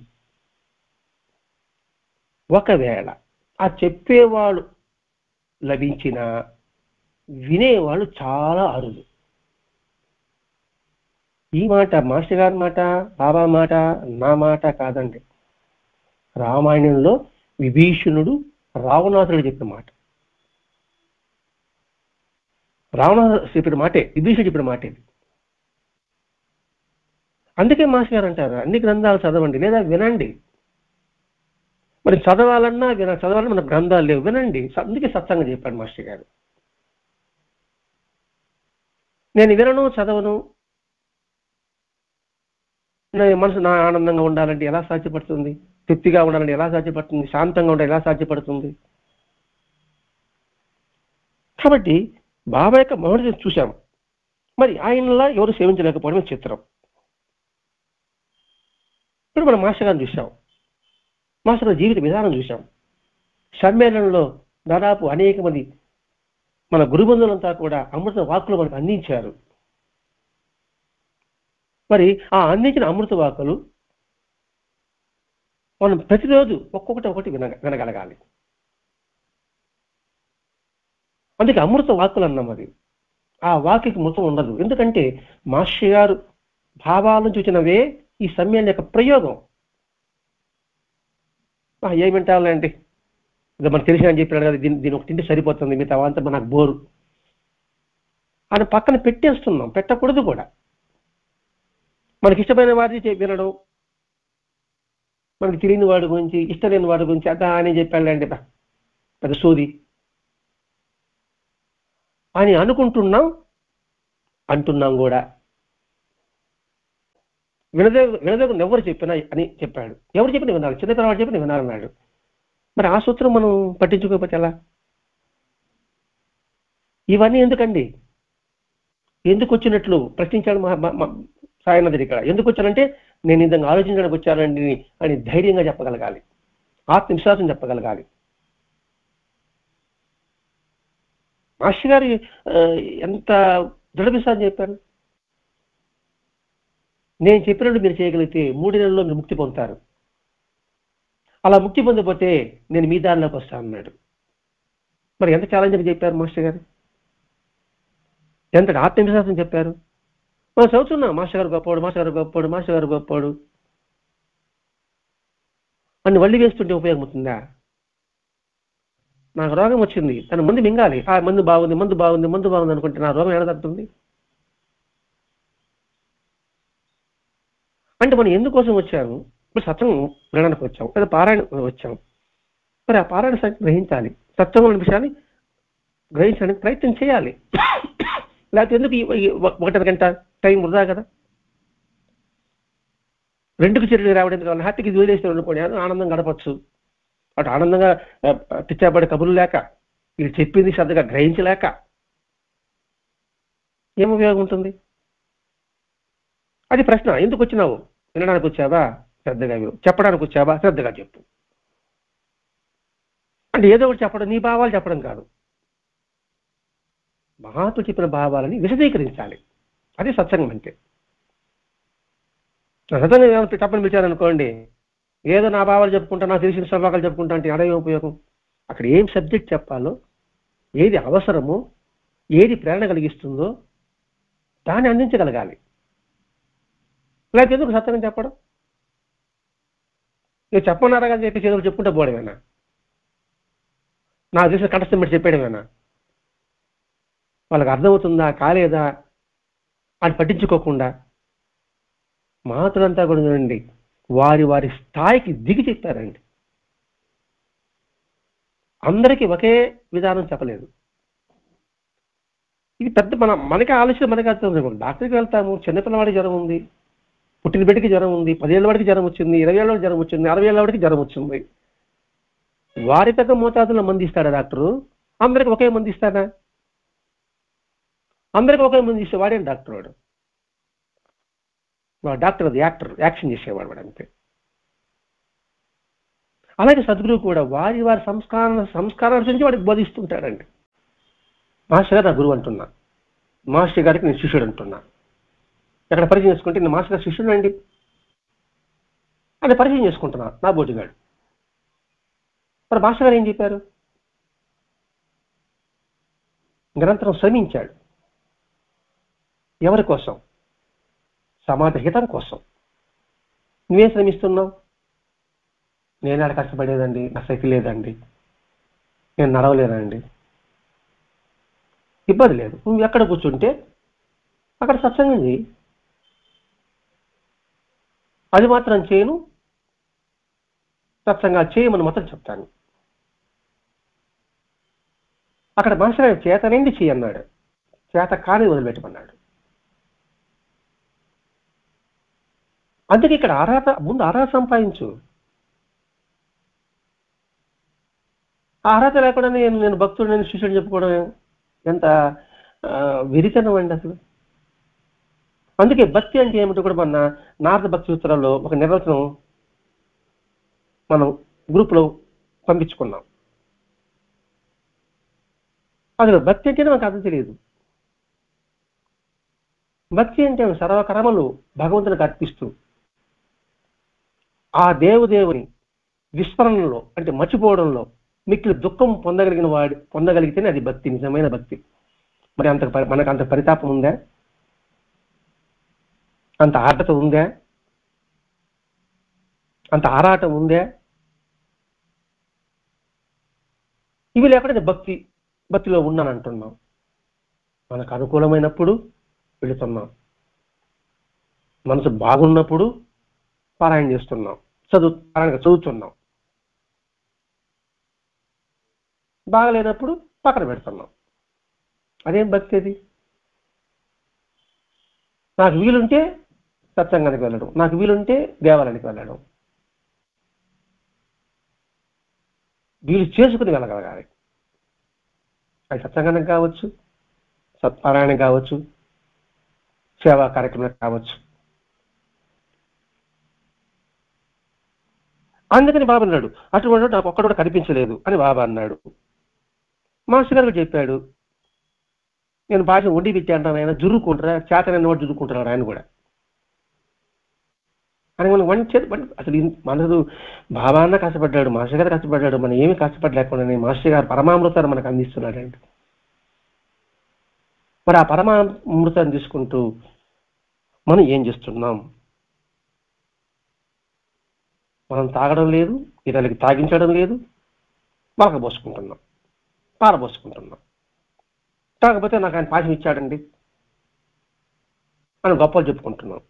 ఒకవేళ ఆ చెప్పేవాళ్ళు లభించిన వినేవాళ్ళు చాలా అరుదు. ఈ మాట మాస్టర్ గారి మాట, బాబా మాట, నా మాట కాదండి. రామాయణంలో విభీషణుడు రావణాసురుడు చెప్పిన మాట, రావణాసురుడు చెప్పిన మాటే, విభీషణుడు చెప్పిన మాటే. అందుకే మాస్టర్ గారు అంటారు అన్ని గ్రంథాలు చదవండి లేదా వినండి. మరి చదవాలన్నా చదవాలన్నా మన గ్రంథాలు లేవు, వినండి. అందుకే సత్సంగం చెప్పాడు మాస్టర్ గారు. నేను వినను, చదవను, మనసు నా ఆనందంగా ఉండాలంటే ఎలా సాధ్యపడుతుంది? తృప్తిగా ఉండాలంటే ఎలా సాధ్యపడుతుంది? శాంతంగా ఉండాలి ఎలా సాధ్యపడుతుంది? కాబట్టి బాబా యొక్క మౌఢ్యం చూశాం. మరి ఆయనలా ఎవరు సేవించలేకపోవడమే చిత్రం. ఇప్పుడు మనం మాస్టర్ గారిని చూసాం, మాస్టర్ గారి జీవిత విధానం చూసాం. సమ్మేళనంలో దాదాపు అనేక మంది మన గురుబంధువులంతా కూడా అమృత వాక్కులు మనకు అందించారు. మరి ఆ అందించిన అమృత వాక్కులు మనం ప్రతిరోజు ఒక్కొక్కటి వినగలగాలి. అందుకే అమృత వాక్కులు అన్నాం. అది ఆ వాక్యకి మొత్తం ఉండదు. ఎందుకంటే మాస్టర్ గారు భావాలను చూసినవే ఈ సమ్మేళన యొక్క ప్రయోగం. ఏమింటాలండి, ఇది మనకు తెలిసిన అని చెప్పాడు కదా, దీని ఒకటి తింటే సరిపోతుంది, మిగతా అంతా మనకు బోరు అని పక్కన పెట్టేస్తున్నాం. పెట్టకూడదు కూడా. మనకి ఇష్టమైన వారి వినడం, మనకి తెలియని వాడి గురించి, ఇష్టం లేని వాడి గురించి అదా అని చెప్పాడండి పెద్ద సోది అని అంటున్నాం కూడా. వినదగు ఎవరు చెప్పినా అని చెప్పాడు. ఎవరు చెప్పిన వినాలి, చిన్నపిల్లవాడు చెప్పిన వినాలన్నాడు. మరి ఆ సూత్రం మనం పట్టించుకోకపోతే ఎలా? ఇవన్నీ ఎందుకండి? ఎందుకు వచ్చినట్లు ప్రశ్నించాడు సాయనది. ఇక్కడ ఎందుకు వచ్చానంటే నేను ఇంతగా ఆలోచించడానికి వచ్చానండి అని ధైర్యంగా చెప్పగలగాలి, ఆత్మవిశ్వాసం చెప్పగలగాలి. మాస్టర్ గారు ఎంత దృఢ విశ్వాసం చెప్పారు. నేను చెప్పినట్టు మీరు చేయగలిగితే 3 నెలల్లో మీరు ముక్తి పొందుతారు. అలా ముక్తి పొందకపోతే నేను మీ దారిలోకి వస్తాను అన్నాడు. మరి ఎంత ఛాలెంజ్ చెప్పారు మాస్టర్ గారు, ఎంత ఆత్మవిశ్వాసం చెప్పారు. మనం చదువుతున్నాం మాస్టర్ గారు గొప్పవాడు, మాస్టర్ గారు గొప్పవాడు, మాస్టర్ గారు గొప్పవాడు అన్ని వల్లి వేస్తుంటే ఉపయోగం అవుతుందా? నాకు రోగం వచ్చింది, తన మందు మింగాలి, ఆ మందు బాగుంది అనుకుంటే నా రోగం ఎలా తగ్గుతుంది? అంటే మనం ఎందుకోసం వచ్చాము? ఇప్పుడు సత్సంగం వినడానికి వచ్చాం, లేదా పారాయణ వచ్చాం. మరి ఆ పారాయణ గ్రహించాలి, సత్సంగం విషయాన్ని గ్రహించడానికి ప్రయత్నం చేయాలి. లేకపోతే ఎందుకు 1.5 గంట టైం వృధా కదా? 2కి చెరువు రావడానికి కావాలి, హ్యాపీకి ఇది వదిలేస్తే అనుకోండి, ఆనందంగా గడపచ్చు. అటు ఆనందంగా పిచ్చాబడి కబుర్లు లేక, వీళ్ళు చెప్పింది శ్రద్ధగా గ్రహించలేక ఏం ఉపయోగం ఉంటుంది? అది ప్రశ్న. ఎందుకు వచ్చినావు? వినడానికి వచ్చావా? శ్రద్ధగా విను. చెప్పడానికి వచ్చావా? శ్రద్ధగా చెప్పు. అంటే ఏదో ఒకటి చెప్పడం, నీ భావాలు చెప్పడం కాదు, మహాత్ములు చెప్పిన భావాలని విశదీకరించాలి. అది సత్సంగం అంటే. సత్సంగం ఏమైనా తప్పని పిలిచారనుకోండి, ఏదో నా భావాలు చెప్పుకుంటా, నాకు తెలిసిన శ్లోకాలు చెప్పుకుంటా అంటే అదే ఉపయోగం. అక్కడ ఏం సబ్జెక్ట్ చెప్పాలో, ఏది అవసరమో, ఏది ప్రేరణ కలిగిస్తుందో దాన్ని అందించగలగాలి. లేకపోతే ఎందుకు సత్సంగం చెప్పడం? ఇక చెప్పన్నారా కానీ చెప్పేసి ఏదో చెప్పుకుంటా పోవడమేనా? నాకు తెలిసిన కంఠస్థం పెట్టి చెప్పేయడమేనా? వాళ్ళకి అర్థమవుతుందా కాలేదా అని పట్టించుకోకుండా మహాత్ములంతా కూడా చూడండి, వారి స్థాయికి దిగి చెప్పారండి. అందరికీ ఒకే విధానం చెప్పలేదు. ఇది పెద్ద మనకి ఆలోచన మనకి అర్థం. డాక్టర్కి వెళ్తాము, చిన్నపిల్లవాడికి జ్వరం ఉంది, పుట్టిన బిడ్డకి జ్వరం ఉంది, 10 ఏళ్ళ వాడికి జ్వరం వచ్చింది, 20 ఏళ్ళ వాడికి జ్వరం వచ్చింది, 60 ఏళ్ళ వాడికి జ్వరం వచ్చింది. వారి పెద్ద మోతాదులో మంది ఇస్తాడా డాక్టరు? అందరికి ఒకే మంది ఇస్తాడా? అందరికి ఒకే మంది ఇస్తే వాడేం డాక్టర్? వాడు డాక్టర్ అది యాక్టర్, యాక్షన్ చేసేవాడు వాడు అంతే. అలాగే సద్గురువు కూడా వారి వారి సంస్కారాల నుంచి వాడికి బోధిస్తుంటాడండి. మాస్టర్ గారు నా గురువు అంటున్నా, మాస్టర్ గారికి నేను శిష్యుడు అంటున్నా. ఎక్కడ పరిచయం చేసుకుంటే నేను మాస్టర్ గారు శిష్యుడు అండి అని పరిచయం చేసుకుంటున్నా నా బోటిగాడు. మరి మాస్టర్ గారు ఏం చెప్పారు? నిరంతరం శ్రమించాడు. ఎవరి కోసం? సమాజ హితం కోసం. నువ్వేం శ్రమిస్తున్నావు? నేను ఆడ కష్టపడేదండి, నా శక్తి లేదండి, నేను నడవలేదండి. ఇబ్బంది లేదు, నువ్వు ఎక్కడ కూర్చుంటే అక్కడ సత్సంగం చేయి. అది మాత్రం చేయను, సత్సంగాలు చేయమని మాత్రం చెప్తాను. అక్కడ మాస్టర్ చేతనండి చేయన్నాడు, చేత కాని వదిలిపెట్టమన్నాడు. అందుకే ఇక్కడ ముందు అర్హత సంపాదించు. ఆ అర్హత లేకుండా నేను భక్తుడు, నేను శిష్యుడు చెప్పుకోవడం ఎంత వెరితనం అండి అసలు. అందుకే భక్తి అంటే ఏమిటో కూడా మన నారద భక్తి సూత్రాల్లో ఒక నిర్వచనం మనం గ్రూప్లో పంపించుకున్నాం. అసలు భక్తి అంటేనే మనకు అర్థం తెలియదు. భక్తి అంటే సర్వకర్మలు భగవంతునికి అర్పిస్తూ ఆ దేవుని విస్మరణలో అంటే మర్చిపోవడంలో మిక్కిలి దుఃఖం పొందగలిగితేనే అది భక్తి, నిజమైన భక్తి. మరి మనకు అంత పరితాపం ఉందా? అంత ఆర్ద్రత ఉందా? అంత ఆరాటం ఉందా? ఇవి లేకుండా భక్తిలో ఉన్నానంటున్నాం. మనకు అనుకూలమైనప్పుడు వెళుతున్నాం, మనసు బాగున్నప్పుడు పారాయణ చేస్తున్నాం, చదువుతున్నాం, బాగలేనప్పుడు పక్కన పెడుతున్నాం. అదేం భక్తి అది? నాకు వీలుంటే సత్సంగానికి వెళ్ళడం, నాకు వీలుంటే దేవాలయానికి వెళ్ళడం, వీలు చేసుకుని వెళ్ళగలగాలి. అది సత్సంగానికి కావచ్చు, సత్పారాయణం కావచ్చు, సేవా కార్యక్రమం కావచ్చు. అందుకని బాబా అన్నాడు, అటువంటి నాకు ఒక్కడు కూడా కనిపించలేదు అని బాబా అన్నాడు. మాస్టర్ గారు చెప్పాడు, నేను భాష వండి పెట్టాను, ఆయన జురుకుంటారా, చేతనైన వాడు జురుకుంటున్నాడు ఆయన కూడా. అని మనం అసలు మనసు బాబా అన్న కష్టపడ్డాడు, మాస్టర్ గారు కష్టపడ్డాడు, మనం ఏమి కష్టపడలేకుండా మాస్టర్ గారు పరమామృతాన్ని మనకు అందిస్తున్నాడండి. మరి ఆ పరమామృతాన్ని తీసుకుంటూ మనం ఏం చేస్తున్నాం? మనం తాగడం లేదు, ఇతరులకి తాగించడం లేదు, వలకబోసుకుంటున్నాం, పారబోసుకుంటున్నాం. కాకపోతే నాకు ఆయన పాఠం ఇచ్చాడండి అని గొప్పలు చెప్పుకుంటున్నాం.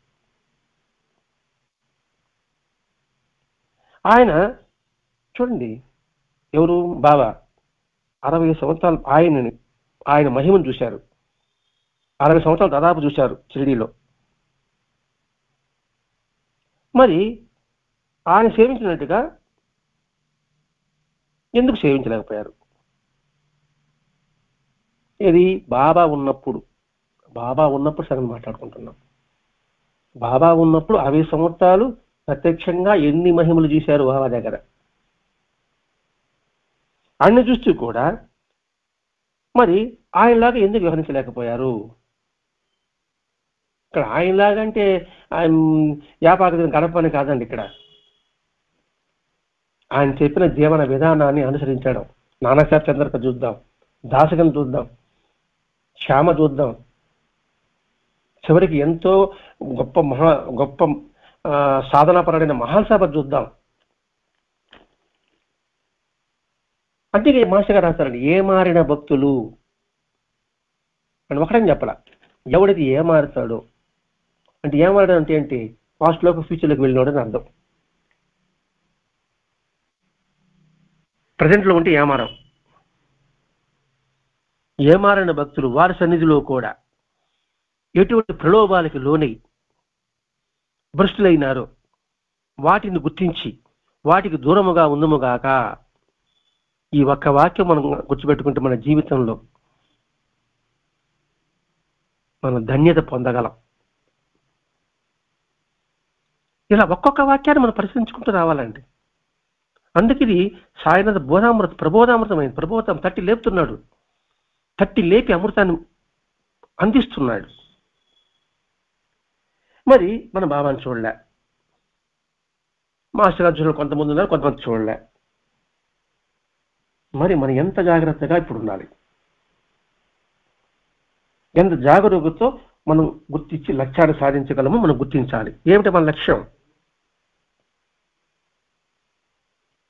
ఆయన చూడండి, ఎవరు? బాబా 60 సంవత్సరాలు ఆయన మహిమను చూశారు. 60 సంవత్సరాలు దాదాపు చూశారు షిరిడీలో. మరి ఆయన సేవించినట్టుగా ఎందుకు సేవించలేకపోయారు? ఇది బాబా ఉన్నప్పుడు సంగతి మాట్లాడుకుంటున్నాం. బాబా ఉన్నప్పుడు 60 సంవత్సరాలు ప్రత్యక్షంగా ఎన్ని మహిమలు చూశారు బాబా దగ్గర. ఆయన చూస్తూ కూడా మరి ఆయనలాగా ఎందుకు వ్యవహరించలేకపోయారు? ఇక్కడ ఆయనలాగా అంటే ఆయన వ్యాపార గడపని కాదండి. ఇక్కడ ఆయన చెప్పిన జీవన విధానాన్ని అనుసరించడం. నానాసాహెబ్ చంద్రకర్ చూద్దాం, దాసగం చూద్దాం, శ్యామ చూద్దాం, చివరికి ఎంతో గొప్ప సాధనాపరుడైన మహాసభ చూద్దాం. అందుకే మాస్టర్ గారు రాస్తారండి, ఏమారిన భక్తులు అని ఒకటని చెప్పాల. ఎవడికి ఏమారుతాడో అంటే ఏమారడం అంటే ఏంటి? పాస్ట్లోకి ఫ్యూచర్లోకి వెళ్ళినోడని అర్థం. ప్రజెంట్లో ఉంటే ఏమారం, ఏమారిన భక్తులు వారి సన్నిధిలో కూడా ఎటువంటి ప్రలోభాలకి లోనై భ్రష్టులైనారో వాటిని గుర్తించి వాటికి దూరముగా ఉందముగాక. ఈ ఒక్క వాక్యం మనం గుర్తుపెట్టుకుంటే మన జీవితంలో మనం ధన్యత పొందగలం. ఇలా ఒక్కొక్క వాక్యాన్ని మనం పరిశీలించుకుంటూ రావాలండి. అందుకే ఇది సాయినాథ ప్రబోధామృతమైంది. ప్రబోధం తట్టి లేపుతున్నాడు, తట్టి లేపి అమృతాన్ని అందిస్తున్నాడు. మరి మన బాబాని చూడలే, మాస్టర్ అర్జునులు కొంతమంది ఉన్నారు, కొంతమంది చూడలే. మరి మనం ఎంత జాగ్రత్తగా ఇప్పుడు ఉండాలి, ఎంత జాగరూకతతో మనం గుర్తించి లక్ష్యాన్ని సాధించగలమో మనం గుర్తించాలి. ఏమిటి మన లక్ష్యం?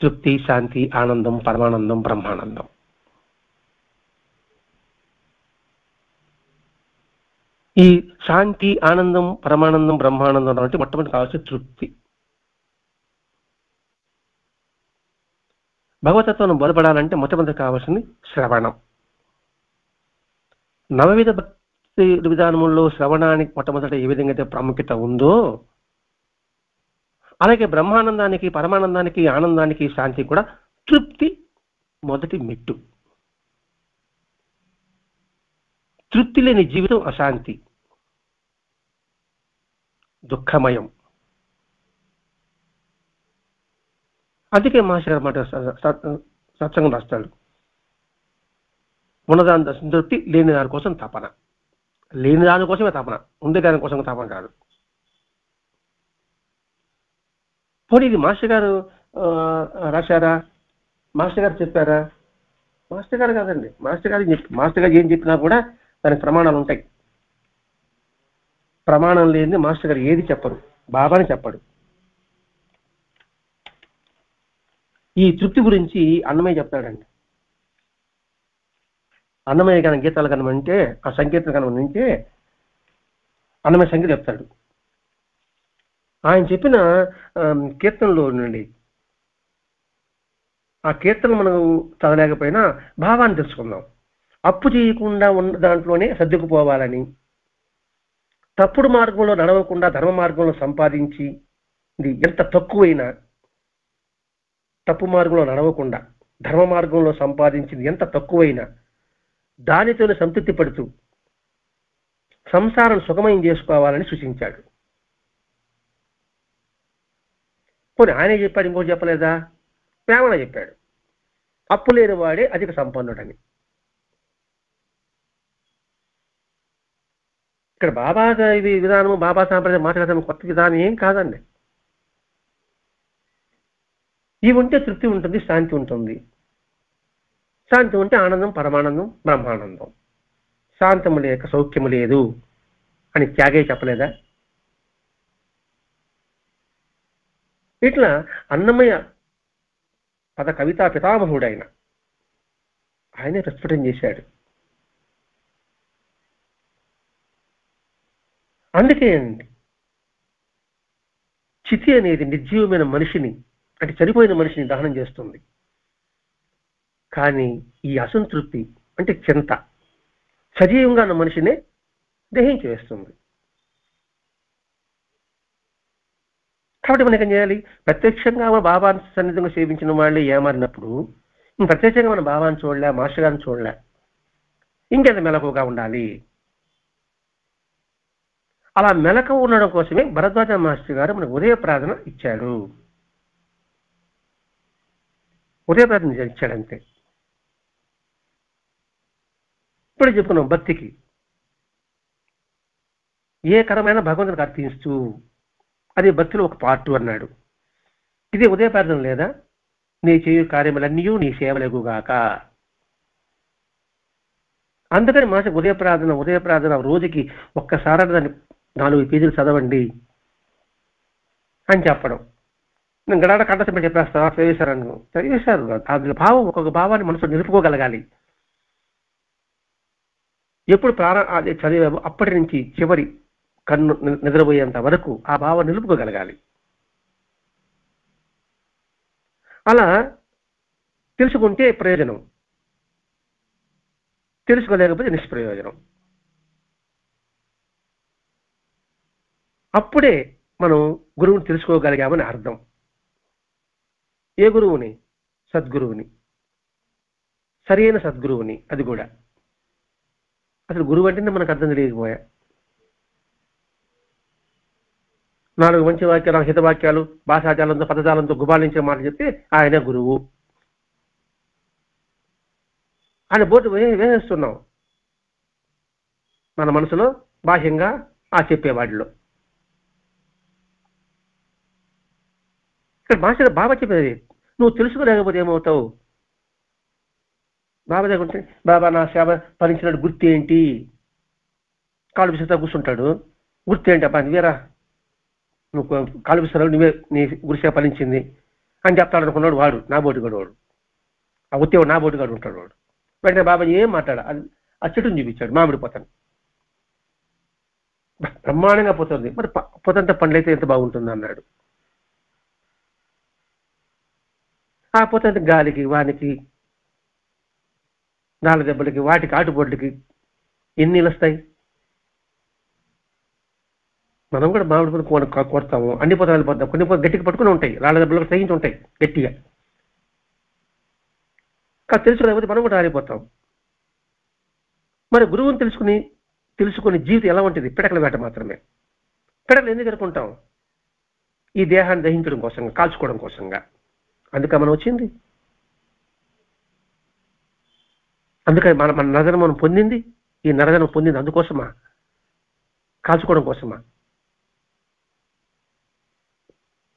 తృప్తి, శాంతి, ఆనందం, పరమానందం, బ్రహ్మానందం. ఈ శాంతి, ఆనందం, పరమానందం, బ్రహ్మానందం అంటే మొట్టమొదటి కావాల్సిన తృప్తి. భగవతత్వం బలపడాలంటే మొట్టమొదటి కావాల్సింది శ్రవణం. నవవిధ భక్తి విధానంలో శ్రవణానికి మొట్టమొదటి ఏ విధంగా అయితే ప్రాముఖ్యత ఉందో, అలాగే బ్రహ్మానందానికి, పరమానందానికి, ఆనందానికి, శాంతి కూడా తృప్తి మొదటి మెట్టు. తృప్తి లేని జీవితం అశాంతి, దుఃఖమయం. అందుకే మాస్టర్ మాట సత్సంగం రాస్తాడు, ఉన్నదాని సంతృప్తి, లేని దాని కోసం తపన. లేని దానికోసమే తపన, ఉండే దానికోసం తపన కాదు. పోనీ ఇది మాస్టర్ గారు రాశారా, మాస్టర్ గారు చెప్పారా? మాస్టర్ గారు కాదండి. మాస్టర్ గారు ఏం చెప్పినా కూడా దానికి ప్రమాణాలు ఉంటాయి. ప్రమాణం లేని మాస్టర్ గారు ఏది చెప్పరు, బాబాని చెప్పడు. ఈ తృప్తి గురించి అన్నమయ్య చెప్తాడండి. అన్నమయ్య గారి గీతాలు కనమంటే, ఆ సంకీర్తన కనమంటే అన్నమయ్య సంగీతం చెప్తాడు. ఆయన చెప్పిన కీర్తనలో నుండి ఆ కీర్తన మనం చదవలేకపోయినా భావాన్ని తెలుసుకుందాం. అప్పు చేయకుండా ఉన్న దాంట్లోనే సర్దుకుపోవాలని, తప్పుడు మార్గంలో నడవకుండా ధర్మ మార్గంలో సంపాదించి, ఇది ఎంత తక్కువైనా, తప్పు మార్గంలో నడవకుండా ధర్మ మార్గంలో సంపాదించింది ఎంత తక్కువైనా దానితోనే సంతృప్తి పడుతూ సంసారం సుఖమయం చేసుకోవాలని సూచించాడు. పోనీ ఆయనే చెప్పాడు, ఇంకోటి చెప్పలేదా? వేమన చెప్పాడు, అప్పు లేని వాడే అధిక సంపన్నుడని. ఇక్కడ బాబా ఇది విధానము, బాబా సాంప్రదాయం మాట్లాడటం కొత్త విధానం ఏం కాదండి. ఇవి ఉంటే తృప్తి ఉంటుంది, శాంతి ఉంటుంది. శాంతి ఉంటే ఆనందం, పరమానందం, బ్రహ్మానందం. శాంతము లేక సౌఖ్యము లేదు అని త్యాగే చెప్పలేదా? ఇట్లా అన్నమయ్య పద కవితా పితామహుడైన ఆయనే ప్రస్ఫుటం చేశాడు. అందుకే అండి, చితి అనేది నిర్జీవమైన మనిషిని, అంటే చనిపోయిన మనిషిని దహనం చేస్తుంది. కానీ ఈ అసంతృప్తి అంటే చింత సజీవంగా ఉన్న మనిషినే దహించి వేస్తుంది. కాబట్టి మనం ఏం చేయాలి? ప్రత్యక్షంగా మన బాబాని సన్నిధంగా సేవించిన వాళ్ళే ఏమారినప్పుడు ప్రత్యక్షంగా మన బాబాని చూడలే, మాస్టర్ గారిని చూడలే, ఇంకెంత మెలకువగా ఉండాలి. అలా మెలకువ ఉండడం కోసమే భరద్వాజ మాస్టర్ గారు మనకు ఉదయ ప్రార్థన ఇచ్చాడు. ఉదయ ప్రార్థన ఇచ్చాడంతే. ఇప్పుడు చెప్పుకున్నాం, భక్తికి ఏ కరమైన భగవంతునికి అర్పిస్తూ, అది భక్తిలో ఒక పార్ట్ అన్నాడు. ఇది ఉదయ ప్రార్థన లేదా? నీ చేయు కార్యములన్నీ నీ సేవలగుగాక. అందుకని మాస ఉదయ ప్రార్థన రోజుకి ఒక్కసారి దాన్ని 4 పేజీలు చదవండి అని చెప్పడం. నేను గడాడ కంఠసభ చెప్పేస్తా, చదివేశారు. అది భావం, ఒక్కొక్క భావాన్ని మనసు నిలుపుకోగలగాలి. ఎప్పుడు అది చదివామో అప్పటి నుంచి చివరి కన్ను నిద్రపోయేంత వరకు ఆ భావం నిలుపుకోగలగాలి. అలా తెలుసుకుంటే ప్రయోజనం. తెలుసుకోలేకపోతే నిష్ప్రయోజనం. అప్పుడే మనం గురువుని తెలుసుకోగలిగామని అర్థం. ఏ గురువుని? సద్గురువుని, సరైన సద్గురువుని. అది కూడా అసలు గురువు అంటేనే మనకు అర్థం తెలియకపోయా. 4 మంచి వాక్యాలు, హితవాక్యాలు, భాషాజాలంతో పదజాలంతో గుబాలించే మాట చెప్తే ఆయన గురువు ఆయన బోర్డు వేసేస్తున్నాం మన మనసులో, బాహ్యంగా ఆ చెప్పేవాడిలో. ఇక్కడ భాష బాబా చెప్పేది, నువ్వు తెలుసుకోలేకపోతే ఏమవుతావు? బాబా దగ్గర బాబా నా సేవ ఫలించినట్టు గుర్తు ఏంటి? కాళ్ళు విసురుతా కూర్చుంటాడు. గుర్తు ఏంటి అబ్బా? వేరా నువ్వు కాళ్ళు విసురావు, నువ్వే నీ గురిసేవ ఫలించింది అని చెప్తాడు అనుకున్నాడు వాడు, నా బోటుగాడు వాడు. ఆ ఉత్తేవాడు నా బోటుగాడు ఉంటాడు వాడు. వెంటనే బాబా ఏం మాట్లాడ, ఆ చెట్టుని చూపించాడు, మామిడి పోతాను. బ్రహ్మాండంగా పోతుంది, మరి పోతంత పండ్లు అయితే ఎంత బాగుంటుంది అన్నాడు. ఆ పోతంత గాలికి, వానికి, గాలి దెబ్బలకి, వాటికి ఆటుబొడ్లకి ఎన్ని వస్తాయి? మనం కూడా మామిడి పళ్ళు కొడతాము, అన్ని పోతాలు వెళ్ళిపోతాం. కొన్ని గట్టిగా పట్టుకుని ఉంటాయి, రాళ్ళ దెబ్బలకు సహించి ఉంటాయి గట్టిగా. కానీ తెలుసుకోలేకపోతే మనం కూడా రాలిపోతాం. మరి గురువుని తెలుసుకుని జీవితం ఎలా ఉంటుంది? పిడకల వేట మాత్రమే. పిడకలు ఎందుకు ఎదుర్కొంటాం? ఈ దేహాన్ని దహించడం కోసంగా, కాల్చుకోవడం కోసంగా. అందుకే మనం వచ్చింది. అందుకని మన నరజన్మ మనం పొందింది, ఈ నరజన్మ పొందింది అందుకోసమా? కాల్చుకోవడం కోసమా?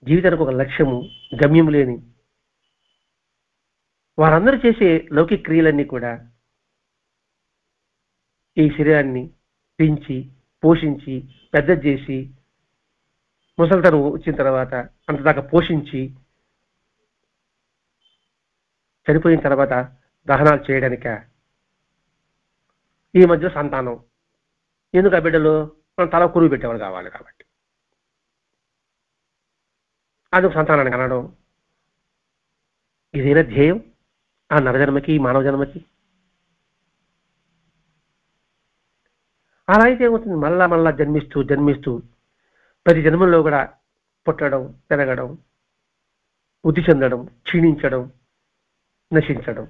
జీవితానికి ఒక లక్ష్యము, గమ్యం లేని వారందరూ చేసే లౌకిక క్రియలన్నీ కూడా ఈ శరీరాన్ని పెంచి, పోషించి, పెద్ద చేసి, ముసలితనం వచ్చిన తర్వాత అంతదాకా పోషించి, చనిపోయిన తర్వాత దహనాలు చేయడానిక? ఈ మధ్య సంతానం ఎందుకు? ఆ బిడ్డలు మనం తల కురువు పెట్టేవాళ్ళు కావాలి కాబట్టి అందుకు సంతానాన్ని కనడం. ఇదేనా ధ్యేయం ఆ నరజన్మకి, మానవ జన్మకి? అలా అయితే ఏమవుతుంది? మళ్ళా జన్మిస్తూ ప్రతి జన్మల్లో కూడా పుట్టడం, పెరగడం, వృద్ధి చెందడం, క్షీణించడం, నశించడం.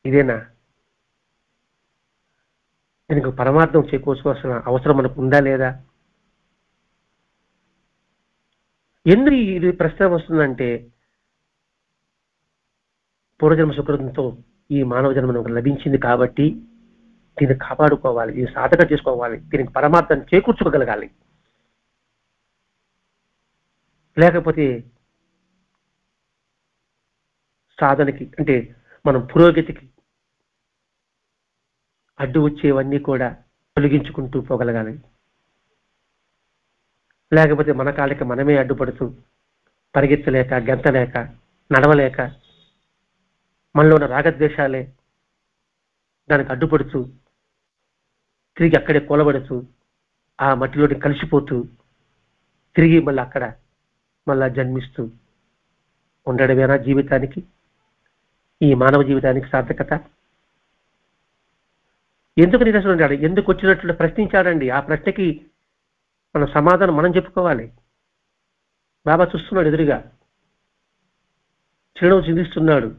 ఇదేనా? దీనికి పరమార్థం చేకూర్చుకోవాల్సిన అవసరం మనకు ఉందా లేదా? ఎందుకు ఇది ప్రశ్న వస్తుందంటే, పూర్వజన్మ సుకృతంతో ఈ మానవ జన్మ లభించింది కాబట్టి దీన్ని కాపాడుకోవాలి, దీన్ని సాధన చేసుకోవాలి, దీనికి పరమార్థాన్ని చేకూర్చుకోగలగాలి. లేకపోతే సాధనకి అంటే మనం పురోగతికి అడ్డు వచ్చేవన్నీ కూడా తొలగించుకుంటూ పోగలగాలి. లేకపోతే మన కాళ్ళకి మనమే అడ్డుపడుతూ పరిగెత్తలేక, గెంతలేక, నడవలేక, మనలో ఉన్న రాగద్వేషాలే దానికి అడ్డుపడుతూ తిరిగి అక్కడే కూలబడుతూ ఆ మట్టిలోకి కలిసిపోతూ తిరిగి మళ్ళా జన్మిస్తూ ఉండడమేనా జీవితానికి, ఈ మానవ జీవితానికి సార్థకత? ఎందుకు నిరాశ ఉంటాడు? ఎందుకు వచ్చినట్లు ప్రశ్నించాడండి. ఆ ప్రశ్నకి మన సమాధానం మనం చెప్పుకోవాలి. బాబా చూస్తున్నాడు ఎదురుగా, చిరునవ్వు చిందిస్తున్నాడు.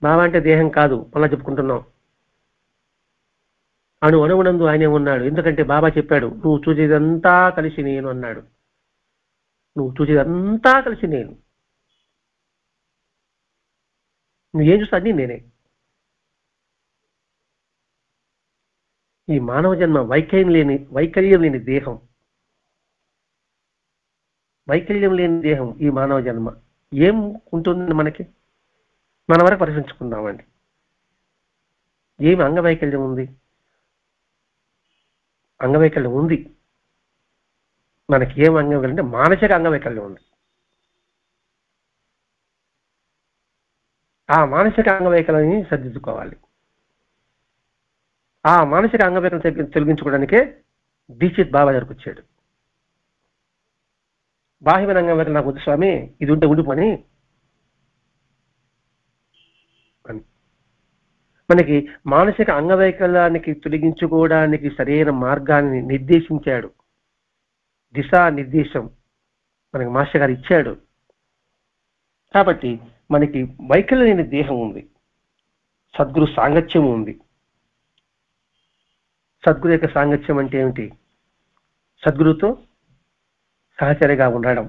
బాబా అంటే దేహం కాదు, మళ్ళా చెప్పుకుంటున్నాం. అణువునందు ఆయనే ఉన్నాడు. ఎందుకంటే బాబా చెప్పాడు, నువ్వు చూసేదంతా కలిసి నేను అన్నాడు. నువ్వు చూసేదంతా కలిసి నేను, నువ్వేం చూస్తా అన్నీ నేనే. ఈ మానవ జన్మ వైకల్యం లేని దేహం, వైకల్యం లేని దేహం ఈ మానవ జన్మ. ఏం ఉంటుంది మనకి? మన వరకు పరిశీలించుకుందామండి. ఏమి అంగవైకల్యం ఉంది? అంగవైకల్యం ఉంది. మనకి ఏం అంగవైకల్యం అంటే మానసిక అంగవైకల్యం ఉంది. ఆ మానసిక అంగవైకల్యాన్ని సర్దిద్దుకోవాలి. ఆ మానసిక అంగవైకల్యం తొలగించుకోవడానికే దీక్షిత్ బాబా దగ్గరకు వచ్చాడు. బాహ్యమైన అంగవైకల్యం నాకు వద్దు స్వామి, ఇది ఉంటే ఉండిపోని అని. మనకి మానసిక అంగవైకల్యానికి తొలగించుకోవడానికి సరైన మార్గాన్ని నిర్దేశించాడు. దిశా నిర్దేశం మనకి మాస్టర్ గారు ఇచ్చాడు. కాబట్టి మనకి వైకల్యం లేని దేహం ఉంది, సద్గురు సాంగత్యం ఉంది. సద్గురు యొక్క సాంగత్యం అంటే ఏమిటి? సద్గురుతో సహచరిగా ఉండడం.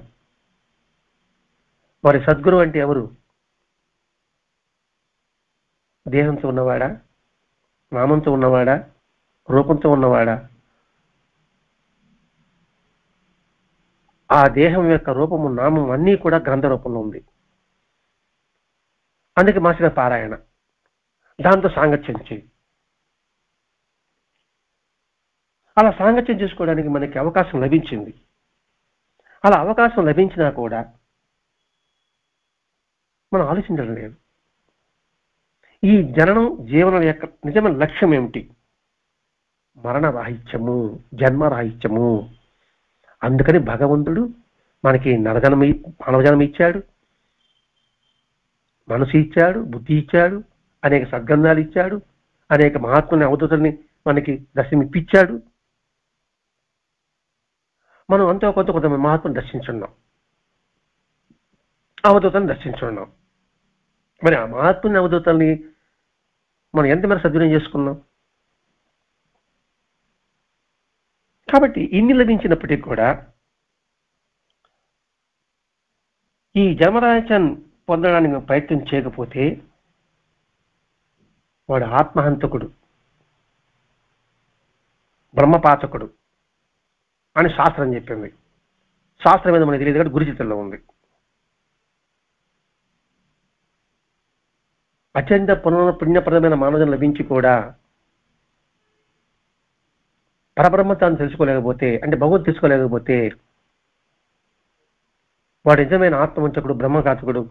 మరి సద్గురు అంటే ఎవరు? దేహంతో ఉన్నవాడా, నామంతో ఉన్నవాడా, రూపంతో ఉన్నవాడా? ఆ దేహం యొక్క రూపము, నామం అన్నీ కూడా గ్రంథ రూపంలో ఉంది. అందుకే మాసిన పారాయణ, దాంతో సాంగత్యం చేయి. అలా సాంగత్యం చేసుకోవడానికి మనకి అవకాశం లభించింది. అలా అవకాశం లభించినా కూడా మనం ఆలోచించడం లేదు. ఈ జననం జీవనం యొక్క నిజమైన లక్ష్యం ఏమిటి? మరణ రాహిత్యము, జన్మ రాహిత్యము. అందుకని భగవంతుడు మనకి మానవజన్మ ఇచ్చాడు, మనసు ఇచ్చాడు, బుద్ధి ఇచ్చాడు, అనేక సద్గంధాలు ఇచ్చాడు, అనేక మహాత్ముని అవధూతల్ని మనకి దర్శనమిప్పించాడు. మనం అంతో కొంత మహాత్ముని దర్శించున్నాం, అవధూతల్ని దర్శించున్నాం. మరి ఆ మహాత్ముని అవధూతల్ని మనం ఎంతమేర సద్వినియోగం చేసుకున్నాం? కాబట్టి ఇన్ని లభించినప్పటికీ కూడా ఈ జన్మరాహిత్యాన్ని పొందడానికి ప్రయత్నం చేయకపోతే వాడు ఆత్మహంతకుడు, బ్రహ్మపాతకుడు అని శాస్త్రం చెప్పింది. శాస్త్రం మీద మనకి తెలియదు, గురు చిత్రంలో ఉంది. అత్యంత పుణ్యప్రదమైన మానవులను లభించి కూడా పరబ్రహ్మతాన్ని తెలుసుకోలేకపోతే, అంటే భగవంతు తెలుసుకోలేకపోతే వాడు నిజమైన ఆత్మవంచకుడు, బ్రహ్మఘాతకుడు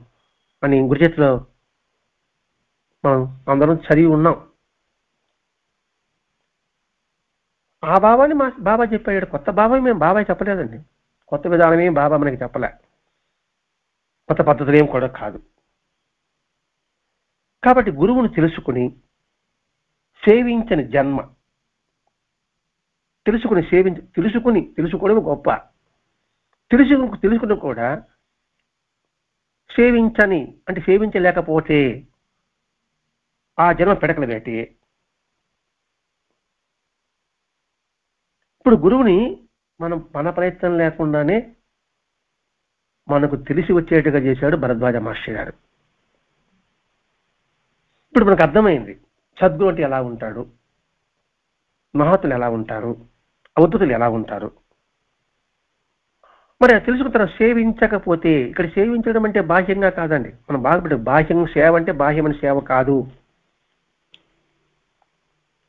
అని గురుచేతిలో మనం అందరం చదివి ఉన్నాం. ఆ భావాన్ని బాబా చెప్పాడు. కొత్త భావం మేము బాబాయ్ చెప్పలేదండి, కొత్త విధానం ఏం బాబా మనకి చెప్పలే, కొత్త పద్ధతులు ఏం కూడా కాదు. కాబట్టి గురువును తెలుసుకుని సేవించని జన్మ, తెలుసుకోవడం గొప్ప. తెలుసుకుని కూడా సేవించని, అంటే సేవించలేకపోతే ఆ జన్మ పెడకల వేటి. ఇప్పుడు గురువుని మనం మన ప్రయత్నం లేకుండానే మనకు తెలిసి వచ్చేట్టుగా చేశాడు భరద్వాజ మాస్టర్ గారు. ఇప్పుడు మనకు అర్థమైంది సద్గురు అంటే ఎలా ఉంటాడు, మహాత్ములు ఎలా ఉంటారు, అవధూతులు ఎలా ఉంటారు. మరి తెలుసుకున్న తర్వాత సేవించకపోతే, ఇక్కడ సేవించడం అంటే బాహ్యంగా కాదండి. మనం బాగుపడే బాహ్యం సేవ అంటే బాహ్యమైన సేవ కాదు.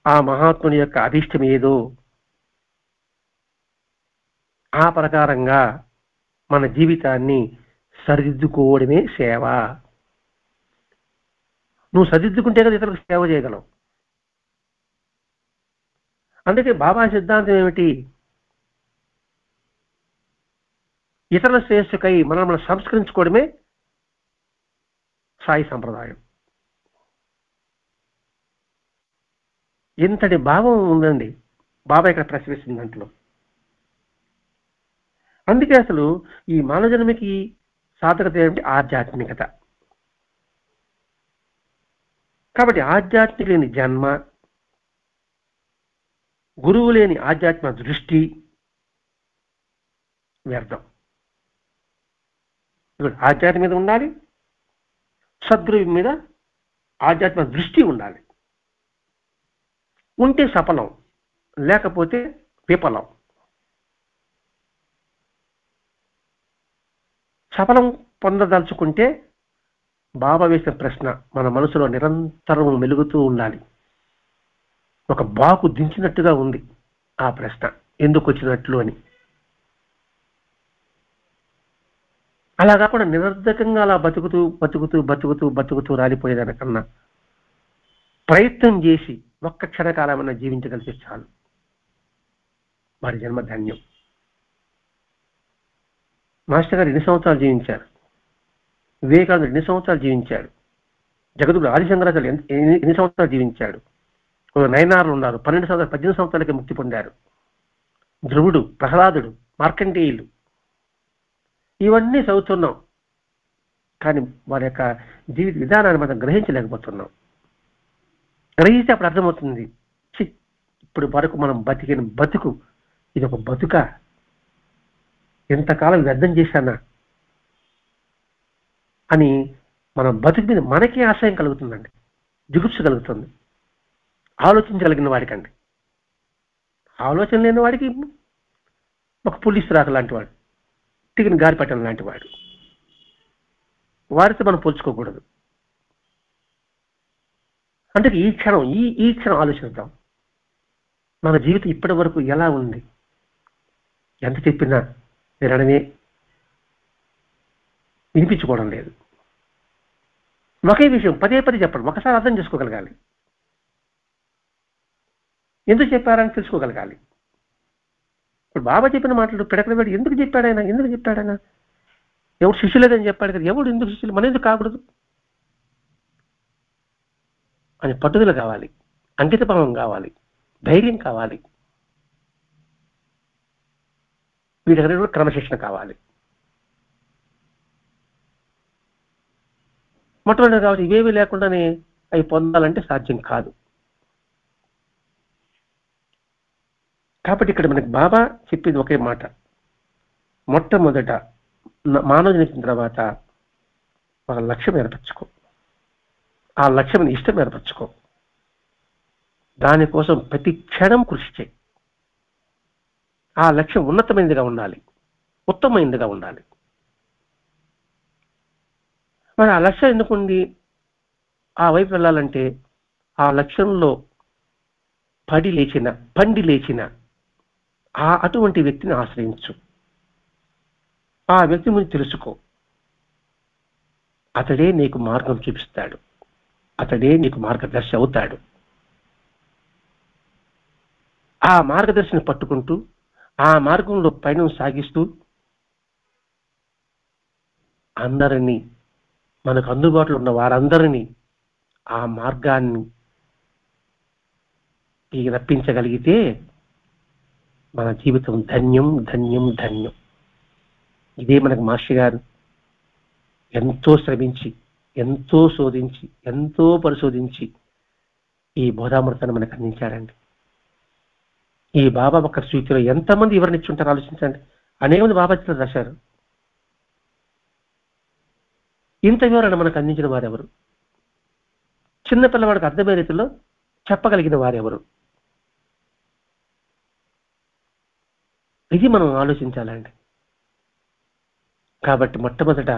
ఆ మహాత్ముని యొక్క అభీష్టం ఏదో ఆ ప్రకారంగా మన జీవితాన్ని సరిదిద్దుకోవడమే సేవ. నువ్వు సరిదిద్దుకుంటే కదా ఇతరులకు సేవ చేయగలవు. అందుకే బాబా సిద్ధాంతం ఏమిటి? ఇతరుల శ్రేయస్సుకై మనం సంస్కరించుకోవడమే సాయి సంప్రదాయం. ఇంతటి భావం ఉందండి బాబా ఇక్కడ ప్రశ్నిస్తున్న దాంట్లో. అందుకే అసలు ఈ మానవ జన్మకి సాధకత ఏమిటి? ఆధ్యాత్మికత. కాబట్టి ఆధ్యాత్మిక లేని జన్మ, గురువు లేని ఆధ్యాత్మిక దృష్టి వ్యర్థం. ఆధ్యాత్మిక మీద ఉండాలి, సద్గురువు మీద ఆధ్యాత్మిక దృష్టి ఉండాలి. ఉంటే సఫలం, లేకపోతే విఫలం. సఫలం పొందదలుచుకుంటే బాబా వేసిన ప్రశ్న మన మనసులో నిరంతరం మెలుగుతూ ఉండాలి. ఒక బాకు దించినట్టుగా ఉంది ఆ ప్రశ్న, ఎందుకు వచ్చినట్లు అని. అలా కాకుండా నిరర్ధకంగా అలా బతుకుతూ బతుకుతూ బతుకుతూ బతుకుతూ రాలిపోయేదానికన్నా ప్రయత్నం చేసి ఒక్క క్షణకాలమైనా జీవించగలిగితే చాలు, వారి జన్మ ధన్యం. మాస్టర్ గారు ఎన్ని సంవత్సరాలు జీవించారు? వివేకానందుడు ఎన్ని సంవత్సరాలు జీవించాడు? జగద్గురు ఆదిశంకరాచార్యులు ఎన్ని సంవత్సరాలు జీవించాడు. నయనారులు ఉన్నారు, 12 సంవత్సరాలు 18 సంవత్సరాలకి ముక్తి పొందారు. ధ్రువుడు, ప్రహ్లాదుడు, మార్కండేయులు, ఇవన్నీ చదువుతున్నాం. కానీ వారి యొక్క జీవిత విధానాన్ని మనం గ్రహించలేకపోతున్నాం. గ్రహిస్తే అప్పుడు అర్థమవుతుంది, ఇప్పుడు వరకు మనం బతికిన బతుకు ఇది ఒక బతుక, ఎంతకాలం వ్యర్థం చేశానా అని మన బతుకు మీద మనకే ఆశయం కలుగుతుందండి, జిగుప్స కలుగుతుంది. ఆలోచించగలిగిన వాడికండి. ఆలోచన లేని వాడికి ఒక పులిస్ రాక లాంటి వాడు, తిగిన గారిపట్టం లాంటి వాడు, వారితో మనం పోల్చుకోకూడదు. అంటే ఈ క్షణం ఆలోచిద్దాం, మన జీవితం ఇప్పటి వరకు ఎలా ఉంది. ఎంత చెప్పినా వినడమే, వినిపించుకోవడం లేదు. ఒకే విషయం పదే చెప్పడం, ఒకసారి అర్థం చేసుకోగలగాలి, ఎందుకు చెప్పారని తెలుసుకోగలగాలి. ఇప్పుడు బాబా చెప్పిన మాటలు పిడకల వేడు ఎందుకు చెప్పాడైనా ఎవడు శిష్యు లేదని చెప్పాడు కదా, ఎవడు ఎందుకు శిష్యులు, మన ఎందుకు కాకూడదు అని పట్టుదల కావాలి, అంకితభావం కావాలి, ధైర్యం కావాలి, వీటి కూడా క్రమశిక్షణ కావాలి. మొట్టమొదటి కాబట్టి ఇవేవి లేకుండానే అవి పొందాలంటే సాధ్యం కాదు. కాబట్టి ఇక్కడ మనకి బాబా చెప్పింది ఒకే మాట, మొట్టమొదట మానవ జన్మించిన తర్వాత ఒక లక్ష్యం ఏర్పరచుకో, ఆ లక్ష్యం ఇష్టం ఏర్పరచుకో, దానికోసం ప్రతి క్షణం కృషి చేయి. ఆ లక్ష్యం ఉన్నతమైనదిగా ఉండాలి, ఉత్తమమైనదిగా ఉండాలి. మరి ఆ లక్ష్యం ఎందుకుంది, ఆ వైపు వెళ్ళాలంటే ఆ లక్ష్యంలో పండి లేచిన అటువంటి వ్యక్తిని ఆశ్రయించు, ఆ వ్యక్తి గురించి తెలుసుకో. అతడే నీకు మార్గం చూపిస్తాడు, అతడే నీకు మార్గదర్శి అవుతాడు. ఆ మార్గదర్శిని పట్టుకుంటూ ఆ మార్గంలో పయనం సాగిస్తూ అందరినీ, మనకు అందుబాటులో ఉన్న వారందరినీ ఆ మార్గాన్ని రప్పించగలిగితే మన జీవితం ధన్యం ధన్యం ధన్యం. ఇదే మనకు మాస్టర్ గారు ఎంతో శ్రమించి, ఎంతో శోధించి, ఎంతో పరిశోధించి ఈ బోధామృతాన్ని మనకు అందించారండి. ఈ బాబా ఒక్క సూచనలో ఎంతమంది వివరణిచ్చుంటారో ఆలోచించండి. అనేక మంది బాబా చిత్రాలు రాశారు. ఇంత వివరణ మనకు అందించిన వారెవరు? చిన్నపిల్లవాడికి అర్థమయ్యే రీతిలో చెప్పగలిగిన వారెవరు? ఇది మనం ఆలోచించాలండి. కాబట్టి మొట్టమొదట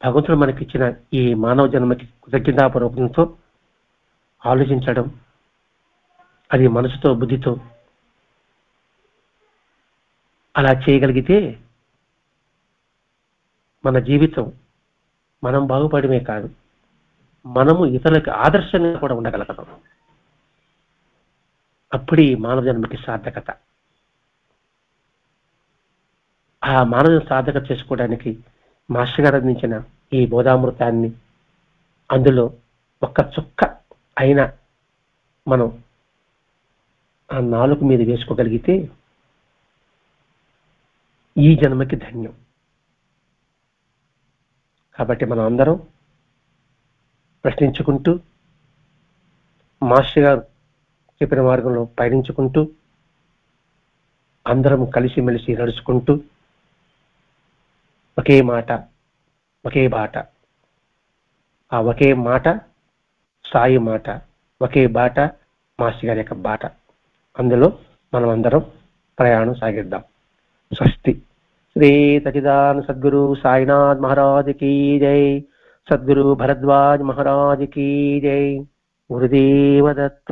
భగవంతుడు మనకిచ్చిన ఈ మానవ జన్మకి కృతజ్ఞతాపూర్వకంతో ఆలోచించడం, అది మనసుతో బుద్ధితో అలా చేయగలిగితే మన జీవితం మనం బాగుపడమే కాదు, మనము ఇతరులకు ఆదర్శంగా కూడా ఉండగలుగుతాం. అప్పుడే మానవ జన్మకి సార్థకత. ఆ మానవ సాధక చేసుకోవడానికి మాస్టర్ గారు అందించిన ఈ బోధామృతాన్ని, అందులో ఒక్క చుక్క అయినా మనం ఆ నాలుగు మీద వేసుకోగలిగితే ఈ జన్మకి ధన్యం. కాబట్టి మనం అందరం ప్రశ్నించుకుంటూ, మాస్టర్ గారు చెప్పిన మార్గంలో పయనించుకుంటూ, అందరం కలిసిమెలిసి నడుచుకుంటూ, ఒకే మాట, ఒకే బాట. ఆ ఒకే మాట సాయి మాట, ఒకే బాట మాస్టర్ గారి యొక్క బాట. అందులో మనం అందరం ప్రయాణం సాగిద్దాం. స్వస్తి. శ్రీ సచ్చిదానంద సద్గురు సాయినాథ్ మహారాజ్ కీ జై. సద్గురు భరద్వాజ్ మహారాజ్ కీ జై. గురుదేవ దత్త.